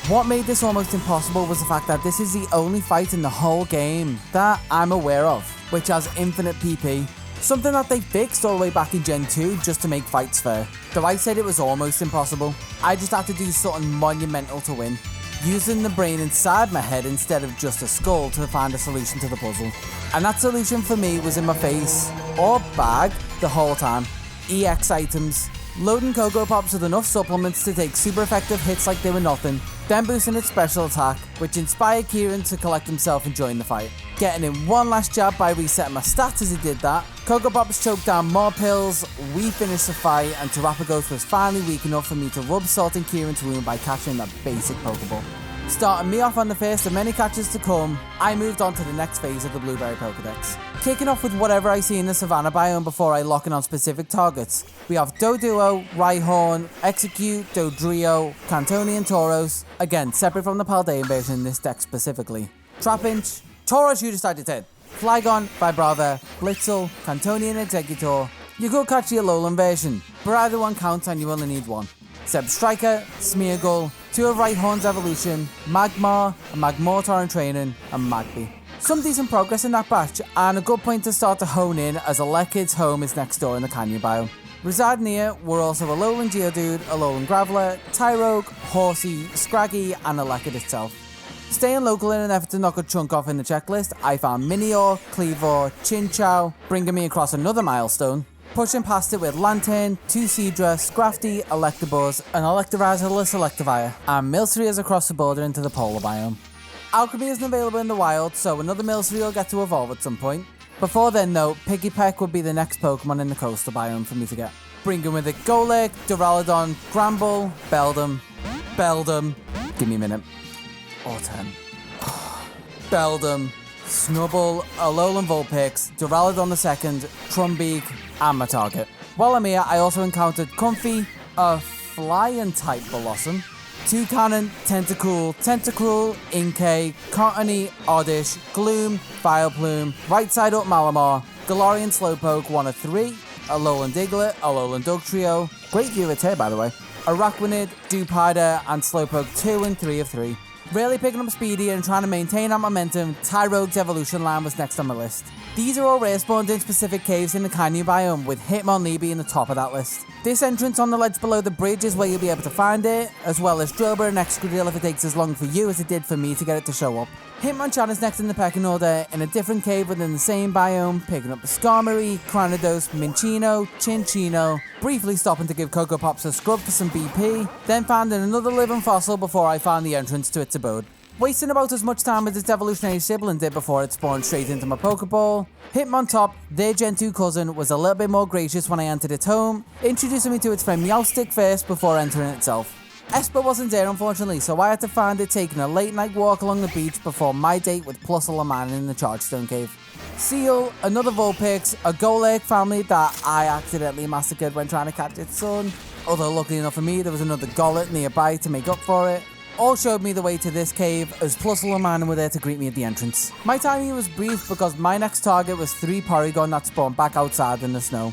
A: What made this almost impossible was the fact that this is the only fight in the whole game that I'm aware of, which has infinite PP, something that they fixed all the way back in Gen 2 just to make fights fair. Though I said it was almost impossible, I just had to do something monumental to win, using the brain inside my head instead of just a skull to find a solution to the puzzle. And that solution for me was in my face, or bag, the whole time. EX items, loading Cocoa Pops with enough supplements to take super effective hits like they were nothing, then boosting its special attack, which inspired Kieran to collect himself and join the fight. Getting in one last jab by resetting my stats as he did that, Cocoa Pops choked down more pills, we finished the fight, and Terrapagos was finally weak enough for me to rub salt in Kieran's wound by catching that basic Pokeball. Starting me off on the first of many catches to come, I moved on to the next phase of the Blueberry Pokedex. Kicking off with whatever I see in the Savannah biome before I lock in on specific targets. We have Doduo, Rhyhorn, Execute, Dodrio, Cantonian Tauros, again separate from the Paldean version in this deck specifically. Trapinch, Tauros you decided to, Flygon, Vibrava, Blitzel, Cantonian Executor. You could catch the Alolan version, but either one counts and you only need one. Zeb Striker, Smeargle, 2 of Rhyhorn's evolution, Magmar, a Magmortar in training, and Magby. Some decent progress in that batch, and a good point to start to hone in as Elekid's home is next door in the Canyon biome. Residing here were also Alolan Geodude, Alolan Graveler, Tyrogue, Horsey, Scraggy, and Elekid itself. Staying local in an effort to knock a chunk off in the checklist, I found Minior, Cleavor, Chinchou, bringing me across another milestone. Pushing past it with Lantern, 2 Seadra, Scrafty, Electabuzz, an Electabuzz Electivire, and Milcere's across the border into the polar biome. Alchemy isn't available in the wild, so another Milcery will get to evolve at some point. Before then though, Piggypeck would be the next Pokemon in the coastal biome for me to get. Bringing with it Golurk, Duraludon, Gramble, Beldum, give me a minute, Autumn, Beldum, Snubbull, Alolan Vulpix, Duraludon II, Trumbeak, and my target. While I'm here, I also encountered Comfy, a flying type Blossom, Toucannon, Tentacruel, Inkay, Cottony, Oddish, Gloom, Vileplume, Right Side Up Malamar, Galarian Slowpoke 1 of 3, Alolan Diglett, Alolan Dugtrio, great view of its hair by the way, Araquanid, Dewpider, and Slowpoke 2 and 3 of 3. Really picking up speedy and trying to maintain that momentum, Tyrogue's evolution line was next on my list. These are all rare spawned in specific caves in the Canyon biome, with Hitmonlee being the top of that list. This entrance on the ledge below the bridge is where you'll be able to find it, as well as Drillbur and Excadrill if it takes as long for you as it did for me to get it to show up. Hitmonchan is next in the pecking order, in a different cave within the same biome, picking up the Skarmory, Cranidos, Minccino, Chinchino, briefly stopping to give Cocoa Pops a scrub for some BP, then finding another living fossil before I found the entrance to its abode. Wasting about as much time as its evolutionary sibling did before it spawned straight into my Pokeball. Hitmontop, their Gen 2 cousin, was a little bit more gracious when I entered its home, introducing me to its friend Meowstic first before entering itself. Esper wasn't there unfortunately, so I had to find it taking a late night walk along the beach before my date with Plusle in the Chargestone Cave. Seal, another Vulpix, a Golurk family that I accidentally massacred when trying to catch its son, although luckily enough for me there was another Golett nearby to make up for it. All showed me the way to this cave as Plusle were there to greet me at the entrance. My timing was brief because my next target was 3 Porygon that spawned back outside in the snow.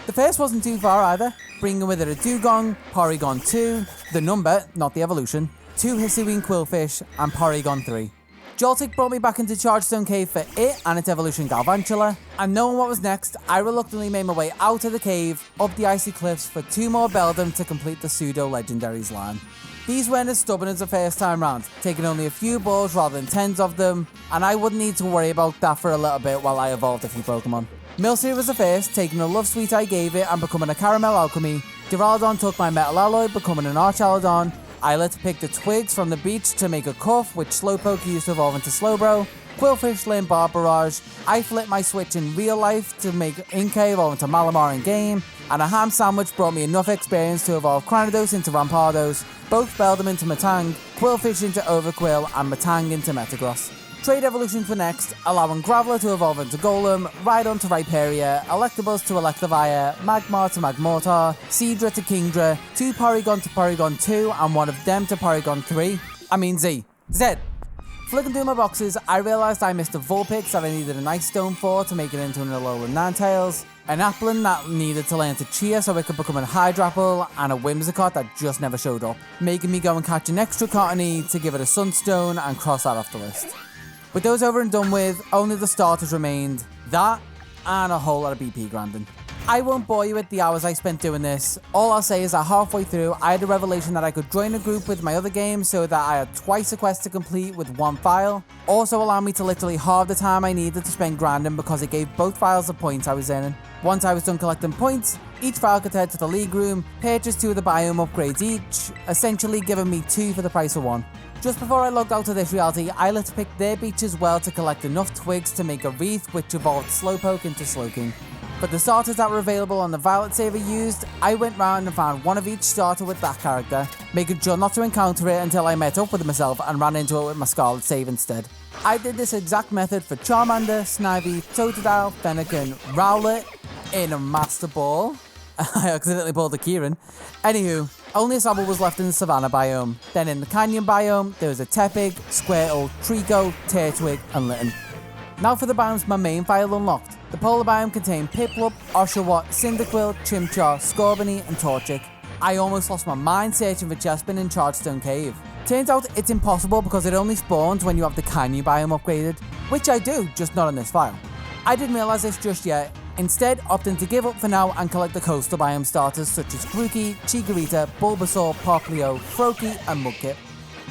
A: The first wasn't too far either, bringing with it a Dugong, Porygon 2, the number, not the evolution, 2 Hisuian Quillfish, and Porygon 3. Joltik brought me back into Chargestone Cave for it and its evolution Galvantula, and knowing what was next, I reluctantly made my way out of the cave, up the icy cliffs for 2 more Beldum to complete the pseudo-legendaries line. These weren't as stubborn as the first time round, taking only a few balls rather than 10s of them, and I wouldn't need to worry about that for a little bit while I evolved a few Pokemon. Milcery was the first, taking the love sweet I gave it and becoming a Caramel Alchemy. Duraludon took my Metal Alloy, becoming an Archaludon. I let pick the twigs from the beach to make a cuff, which Slowpoke used to evolve into Slowbro. Quillfish learned Bar Barrage. I flipped my switch in real life to make Inkay evolve into Malamar in game. And a ham sandwich brought me enough experience to evolve Cranidos into Rampardos, both Beldum into Matang, Quillfish into Overquill, and Matang into Metagross. Trade evolutions were next, allowing Graveler to evolve into Golem, Rhydon to Rhyperior, Electabuzz to Electivire, Magmar to Magmortar, Seadra to Kingdra, 2 Porygon to Porygon 2, and 1 of them to Porygon 3. Zed. Flicking through my boxes, I realised I missed a Vulpix that I needed an Ice Stone for to make it into an Alolan Ninetales, an Applin that needed to learn to cheer so it could become a Hydrapple, and a Whimsicott that just never showed up, making me go and catch an extra Cottony to give it a Sunstone and cross that off the list. With those over and done with, only the starters remained, that and a whole lot of BP grinding. I won't bore you with the hours I spent doing this. All I'll say is that halfway through, I had a revelation that I could join a group with my other games so that I had twice a quest to complete with 1 file. Also allowed me to literally halve the time I needed to spend grinding because it gave both files the points I was earning. Once I was done collecting points, each file could head to the league room, purchase 2 of the biome upgrades each, essentially giving me 2 for the price of 1. Just before I logged out of this reality, I let pick their beach as well to collect enough twigs to make a wreath which evolved Slowpoke into Slowking. For the starters that were available on the Violet Saver used, I went round and found 1 of each starter with that character, making sure not to encounter it until I met up with it myself and ran into it with my Scarlet save instead. I did this exact method for Charmander, Snivy, Totodile, Fennekin, Rowlet, in a Master Ball. I accidentally pulled a Kieran. Anywho, only a Sobble was left in the Savannah biome. Then in the Canyon biome, there was a Tepig, Squirtle, Trico, Turtwig, and Litten. Now for the biomes my main file unlocked. The Polar biome contained Piplup, Oshawott, Cyndaquil, Chimchar, Scorbunny, and Torchic. I almost lost my mind searching for Chespin in Chargestone Cave. Turns out it's impossible because it only spawns when you have the Canyon biome upgraded, which I do, just not on this file. I didn't realise this just yet, instead opting to give up for now and collect the coastal biome starters such as Grookey, Chikorita, Bulbasaur, Popplio, Froakie, and Mudkip.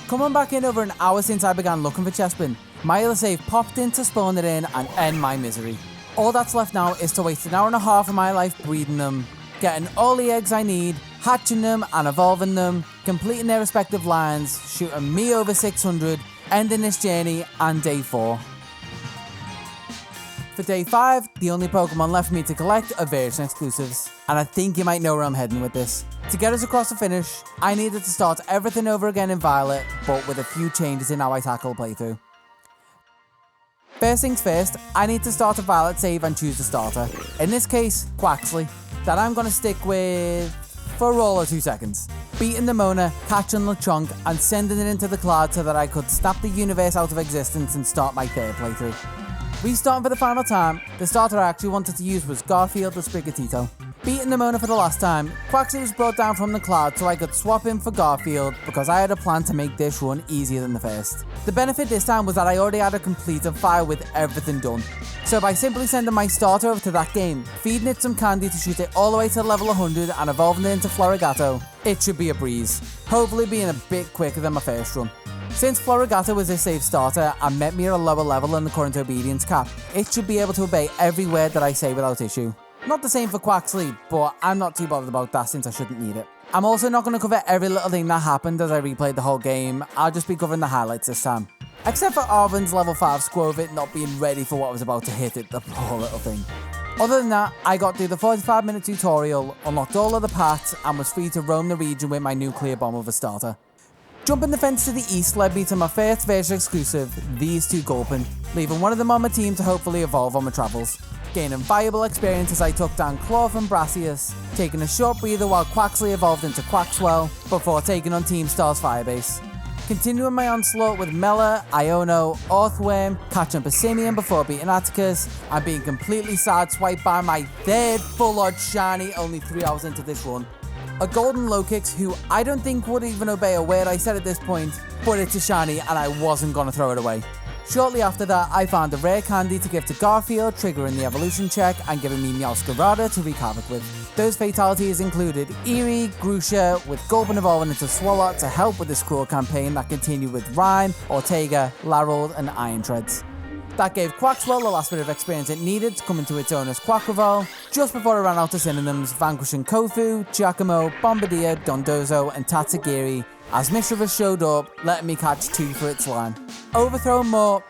A: Coming back in over an hour since I began looking for Chespin, my other save popped in to spawn it in and end my misery. All that's left now is to waste an hour and a half of my life breeding them, getting all the eggs I need, hatching them and evolving them, completing their respective lines, shooting me over 600, ending this journey and day 4. For day 5, the only Pokemon left for me to collect are version exclusives, and I think you might know where I'm heading with this. To get us across the finish, I needed to start everything over again in Violet, but with a few changes in how I tackle the playthrough. First things first, I need to start a Violet save and choose the starter. In this case, Quaxly. that I'm gonna stick with for all of 2 seconds. Beating Nemona, catching Lechonk, and sending it into the cloud so that I could snap the universe out of existence and start my third playthrough. Restarting for the final time, the starter I actually wanted to use was Garfield the Sprigatito. Beating Nemona for the last time, Quaxley was brought down from the cloud so I could swap him for Garfield because I had a plan to make this run easier than the first. The benefit this time was that I already had a completed file with everything done. So by simply sending my starter over to that game, feeding it some candy to shoot it all the way to level 100 and evolving it into Florigato, it should be a breeze, hopefully being a bit quicker than my first run. Since Florigato was a safe starter and met me at a lower level than the current obedience cap, it should be able to obey every word that I say without issue. Not the same for Quaxley, but I'm not too bothered about that since I shouldn't need it. I'm also not going to cover every little thing that happened as I replayed the whole game, I'll just be covering the highlights this time. Except for Arven's level 5 Squovit not being ready for what was about to hit it, the poor little thing. Other than that, I got through the 45-minute tutorial, unlocked all of the paths, and was free to roam the region with my nuclear bomb of a starter. Jumping the fence to the east led me to my first version exclusive, these two Gulpin, leaving one of them on my team to hopefully evolve on my travels. Gaining valuable experience as I took down Claw from Brassius, taking a short breather while Quaxley evolved into Quaxwell, before taking on Team Star's Firebase. Continuing my onslaught with Mela, Iono, Orthworm, catching Passimian before beating Atticus, and being completely sideswiped by my third full odd shiny only 3 hours into this run. A golden Lokix who I don't think would even obey a word I said at this point, but it's a shiny and I wasn't gonna throw it away. Shortly after that, I found a rare candy to give to Garfield, triggering the evolution check and giving me Meowscarada to wreak havoc with. Those fatalities included Eerie, Grusha, with Gulpin evolving into Swalot to help with the Scroll campaign that continued with Rhyme, Ortega, Larold and Iron Treads. That gave Quaxwell the last bit of experience it needed to come into its own as Quaquaval, just before it ran out of synonyms, vanquishing Kofu, Giacomo, Bombardier, Dondozo and Tatsugiri, as Mischievous showed up, letting me catch 2 for its line. Overthrow more...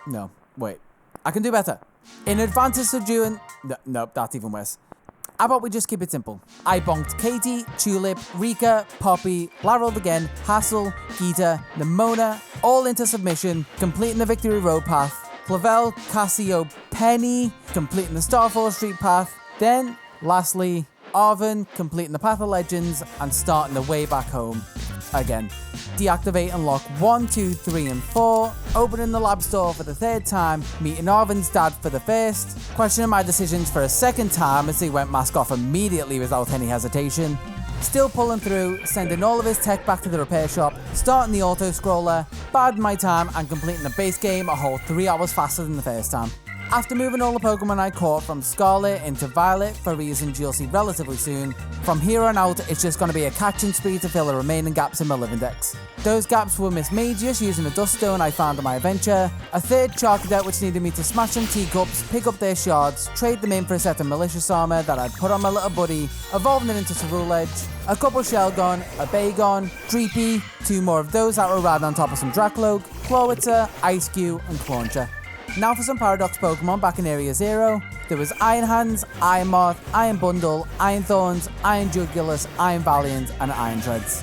A: No, wait. I can do better. In advantage subduing... No, that's even worse. How about we just keep it simple? I bonked Katie, Tulip, Rika, Poppy, Larold again, Hassel, Gita, Nemona, all into submission, completing the Victory Road path, Clavel, Cassio, Penny, completing the Starfall Street path, then, lastly, Arven, completing the Path of Legends, and starting the way back home. Again. Deactivate and lock 1, 2, 3 and 4, opening the lab store for the 3rd time, meeting Arven's dad for the 1st, questioning my decisions for a 2nd time as he went mask off immediately without any hesitation, still pulling through, sending all of his tech back to the repair shop, starting the auto-scroller, biding my time and completing the base game a whole 3 hours faster than the first time. After moving all the Pokemon I caught from Scarlet into Violet for reasons you'll see relatively soon, from here on out it's just going to be a catching spree to fill the remaining gaps in my living dex. Those gaps were Miss Magius using a Dust Stone I found on my adventure, a 3rd Charcadet which needed me to smash some teacups, pick up their shards, trade them in for a set of malicious armor that I'd put on my little buddy, evolving it into Ceruledge, a couple Shelgon, a Bagon, Dreepy, 2 more of those that were riding on top of some Dracloak, Clawitzer, Ice-Cube and Clauncher. Now for some Paradox Pokemon back in Area 0, there was Iron Hands, Iron Moth, Iron Bundle, Iron Thorns, Iron Jugulus, Iron Valiant and Iron Treads.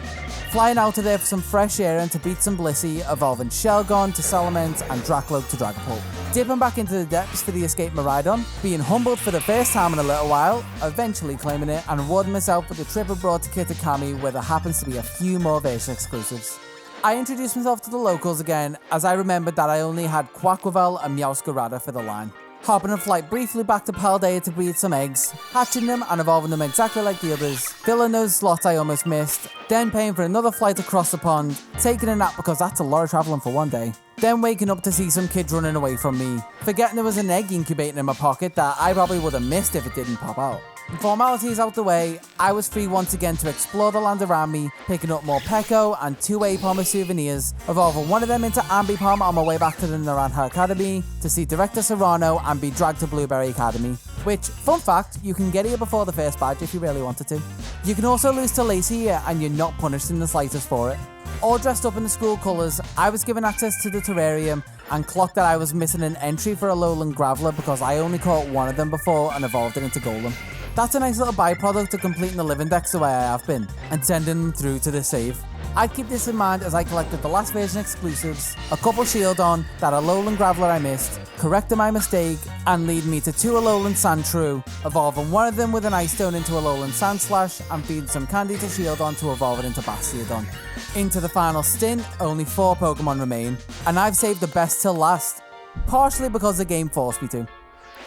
A: Flying out of there for some fresh air and to beat some Blissey, evolving Shelgon to Salamence and Dracloak to Dragapult. Dipping back into the depths for the Escape Miraidon, being humbled for the first time in a little while, eventually claiming it and rewarding myself with a trip abroad to Kitakami where there happens to be a few more version exclusives. I introduced myself to the locals again as I remembered that I only had Quaquaval and Meowscarada for the line. Hopping a flight briefly back to Paldea to breed some eggs, hatching them and evolving them exactly like the others, filling those slots I almost missed, then paying for another flight across the pond, taking a nap because that's a lot of travelling for one day, then waking up to see some kids running away from me, forgetting there was an egg incubating in my pocket that I probably would have missed if it didn't pop out. Formalities out the way, I was free once again to explore the land around me, picking up more Peko and 2 Apom as souvenirs, evolving one of them into Ambipom on my way back to the Naranja Academy, to see Director Serrano and be dragged to Blueberry Academy, which, fun fact, you can get here before the first badge if you really wanted to. You can also lose to Lacey here and you're not punished in the slightest for it. All dressed up in the school colours, I was given access to the terrarium and clocked that I was missing an entry for a Lowland Graveler because I only caught one of them before and evolved it into Golem. That's a nice little byproduct of completing the living decks the way I have been, and sending them through to the save. I'd keep this in mind as I collected the last version exclusives, a couple Shieldon, that Alolan Graveler I missed, corrected my mistake, and lead me to 2 Alolan Sandshrew, evolving one of them with an Ice Stone into Alolan Sandslash, and feeding some candy to Shieldon to evolve it into Bastiodon. Into the final stint, only 4 Pokemon remain, and I've saved the best till last, partially because the game forced me to.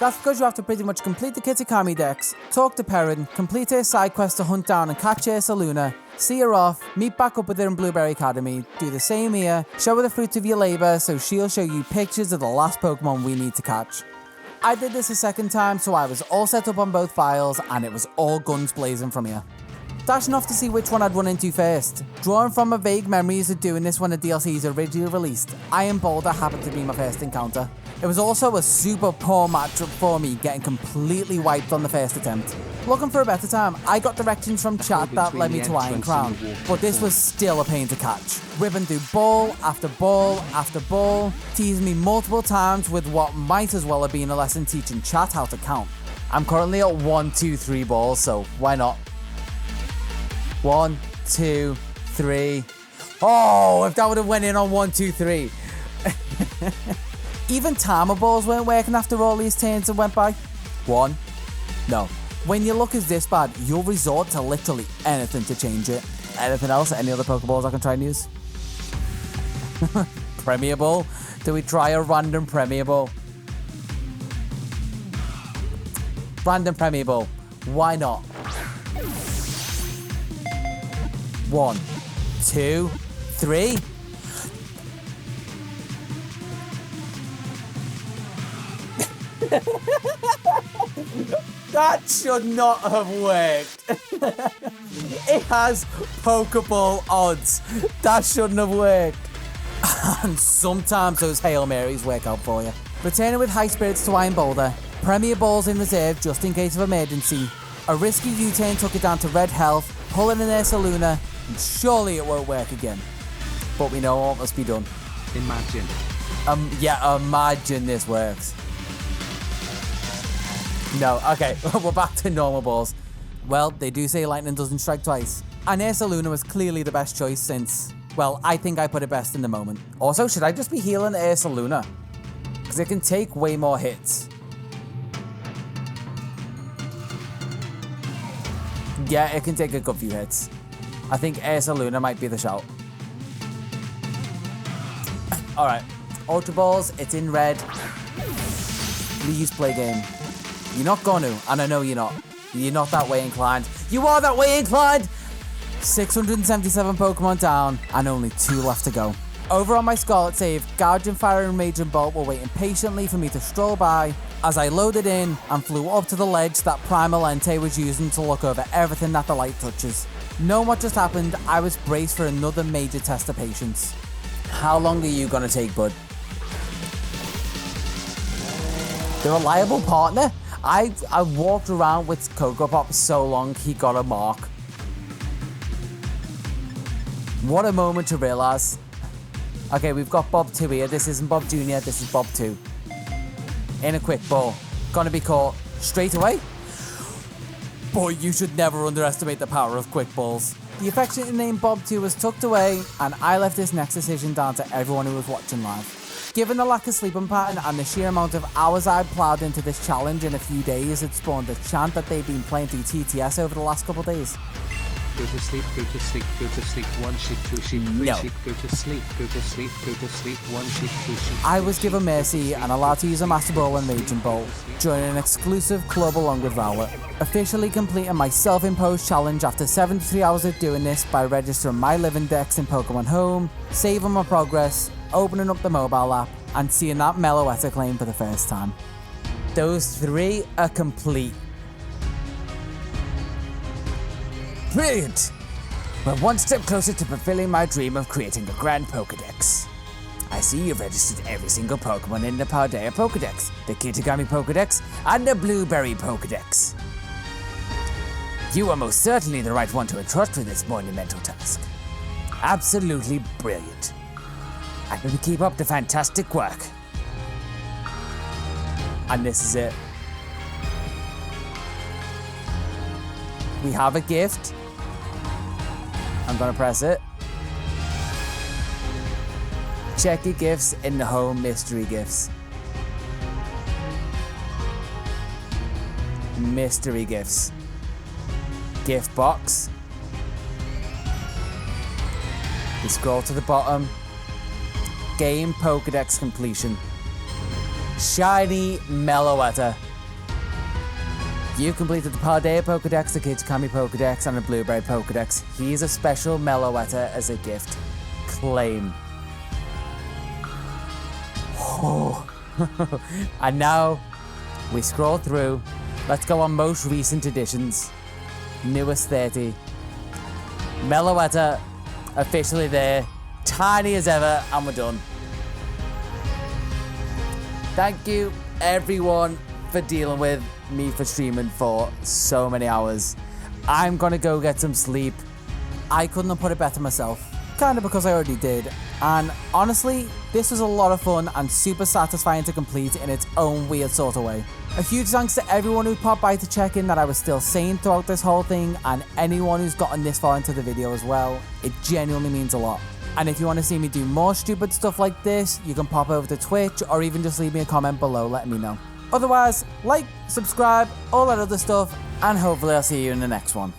A: That's because you have to pretty much complete the Kitakami dex, talk to Perrin, complete her side quest to hunt down and catch Ursaluna, see her off, meet back up with her in Blueberry Academy, do the same here, show her the fruits of your labour so she'll show you pictures of the last Pokemon we need to catch. I did this a second time so I was all set up on both files and it was all guns blazing from here. Dashing off to see which one I'd run into first. Drawing from my vague memories of doing this when the DLCs originally released, Iron Boulder happened to be my first encounter. It was also a super poor matchup for me, getting completely wiped on the first attempt. Looking for a better time, I got directions from chat that led me to Iron Crown, but this was still a pain to catch. Ripping through ball after ball after ball, teasing me multiple times with what might as well have been a lesson teaching chat how to count. I'm currently at 1, 2, 3 balls, so why not? 1, 2, 3. Oh, if that would have went in on 1, 2, 3. Even timer balls weren't working after all these turns that went by. 1. No. When your luck is this bad, you'll resort to literally anything to change it. Anything else? Any other Pokeballs I can try and use? Premier Ball? Do we try a random Premier Ball? Random Premier Ball. Why not? 1, 2, 3. That should not have worked. It has Pokeball odds. That shouldn't have worked. And sometimes those Hail Marys work out for you. Returning with high spirits to Iron Boulder, Premier Balls in reserve just in case of emergency. A risky U-turn took it down to red health, pulling in Ursaluna, and surely it won't work again. But we know what must be done.
C: Imagine.
A: Yeah, imagine this works. No, okay, we're back to normal balls. Well, they do say lightning doesn't strike twice. And Ursaluna was clearly the best choice since, well, I think I put it best in the moment. Also, should I just be healing Ursaluna? Because it can take way more hits. Yeah, it can take a good few hits. I think Ursaluna might be the shout. Alright, Ultra Balls, it's in red. Please play game. You're not gonna, and I know you're not. You're not that way inclined. You are that way inclined! 677 Pokemon down, and only 2 left to go. Over on my Scarlet save, Gouging Fire and Raging Bolt were waiting patiently for me to stroll by as I loaded in and flew up to the ledge that Primal Entei was using to look over everything that the light touches. Knowing what just happened, I was braced for another major test of patience. How long are you gonna take, bud? The reliable partner? I walked around with Cocoa Pop so long he got a mark. What a moment to realise. Okay, we've got Bob 2 here. This isn't Bob Jr., this is Bob 2. In a quick ball. Gonna be caught straight away. Boy, you should never underestimate the power of quick balls. The affectionate name Bob 2 was tucked away, and I left this next decision down to everyone who was watching live. Given the lack of sleeping pattern and the sheer amount of hours I'd ploughed into this challenge in a few days, it spawned a chant that they've been playing through TTS over the last couple of days.
C: Go to sleep, go to sleep, go to sleep, 1 sheep, 2 sheep, 3
A: No.
C: sheep, go to sleep, go to sleep, go to sleep, 1 sheep, 2 sheep.
A: I was given Mercy and allowed to use a Master Ball and Raging Bolt, joining an exclusive club along with Rowlet. Officially completing my self-imposed challenge after 73 hours of doing this by registering my living dex in Pokemon Home, saving my progress, opening up the mobile app, and seeing that Meloetta claim for the first time. Those 3 are complete.
B: Brilliant! We're one step closer to fulfilling my dream of creating a grand pokedex. I see you've registered every single Pokemon in the Paneye pokedex, the Kitakami pokedex, and the Blueberry pokedex. You are most certainly the right one to entrust with this monumental task. Absolutely brilliant. I hope you keep up the fantastic work.
A: And this is it. We have a gift. I'm gonna press it.
B: Check your gifts in the home mystery gifts. Mystery gifts. Gift box. You scroll to the bottom. Game Pokedex completion. Shiny Meloetta. You completed the Paneye Pokedex, the Kitakami Pokedex, and the Blueberry Pokedex. Here's a special Meloetta as a gift. Claim. Oh. And now we scroll through. Let's go on most recent editions. Newest 30. Meloetta officially there. Tiny as ever, and we're done. Thank you, everyone, for dealing with me for streaming for so many hours. I'm gonna go get some sleep.
A: I couldn't have put it better myself. Kinda because I already did. And honestly, this was a lot of fun and super satisfying to complete in its own weird sort of way. A huge thanks to everyone who popped by to check in that I was still sane throughout this whole thing, and anyone who's gotten this far into the video as well. It genuinely means a lot. And if you want to see me do more stupid stuff like this, you can pop over to Twitch or even just leave me a comment below letting me know. Otherwise, like, subscribe, all that other stuff, and hopefully I'll see you in the next one.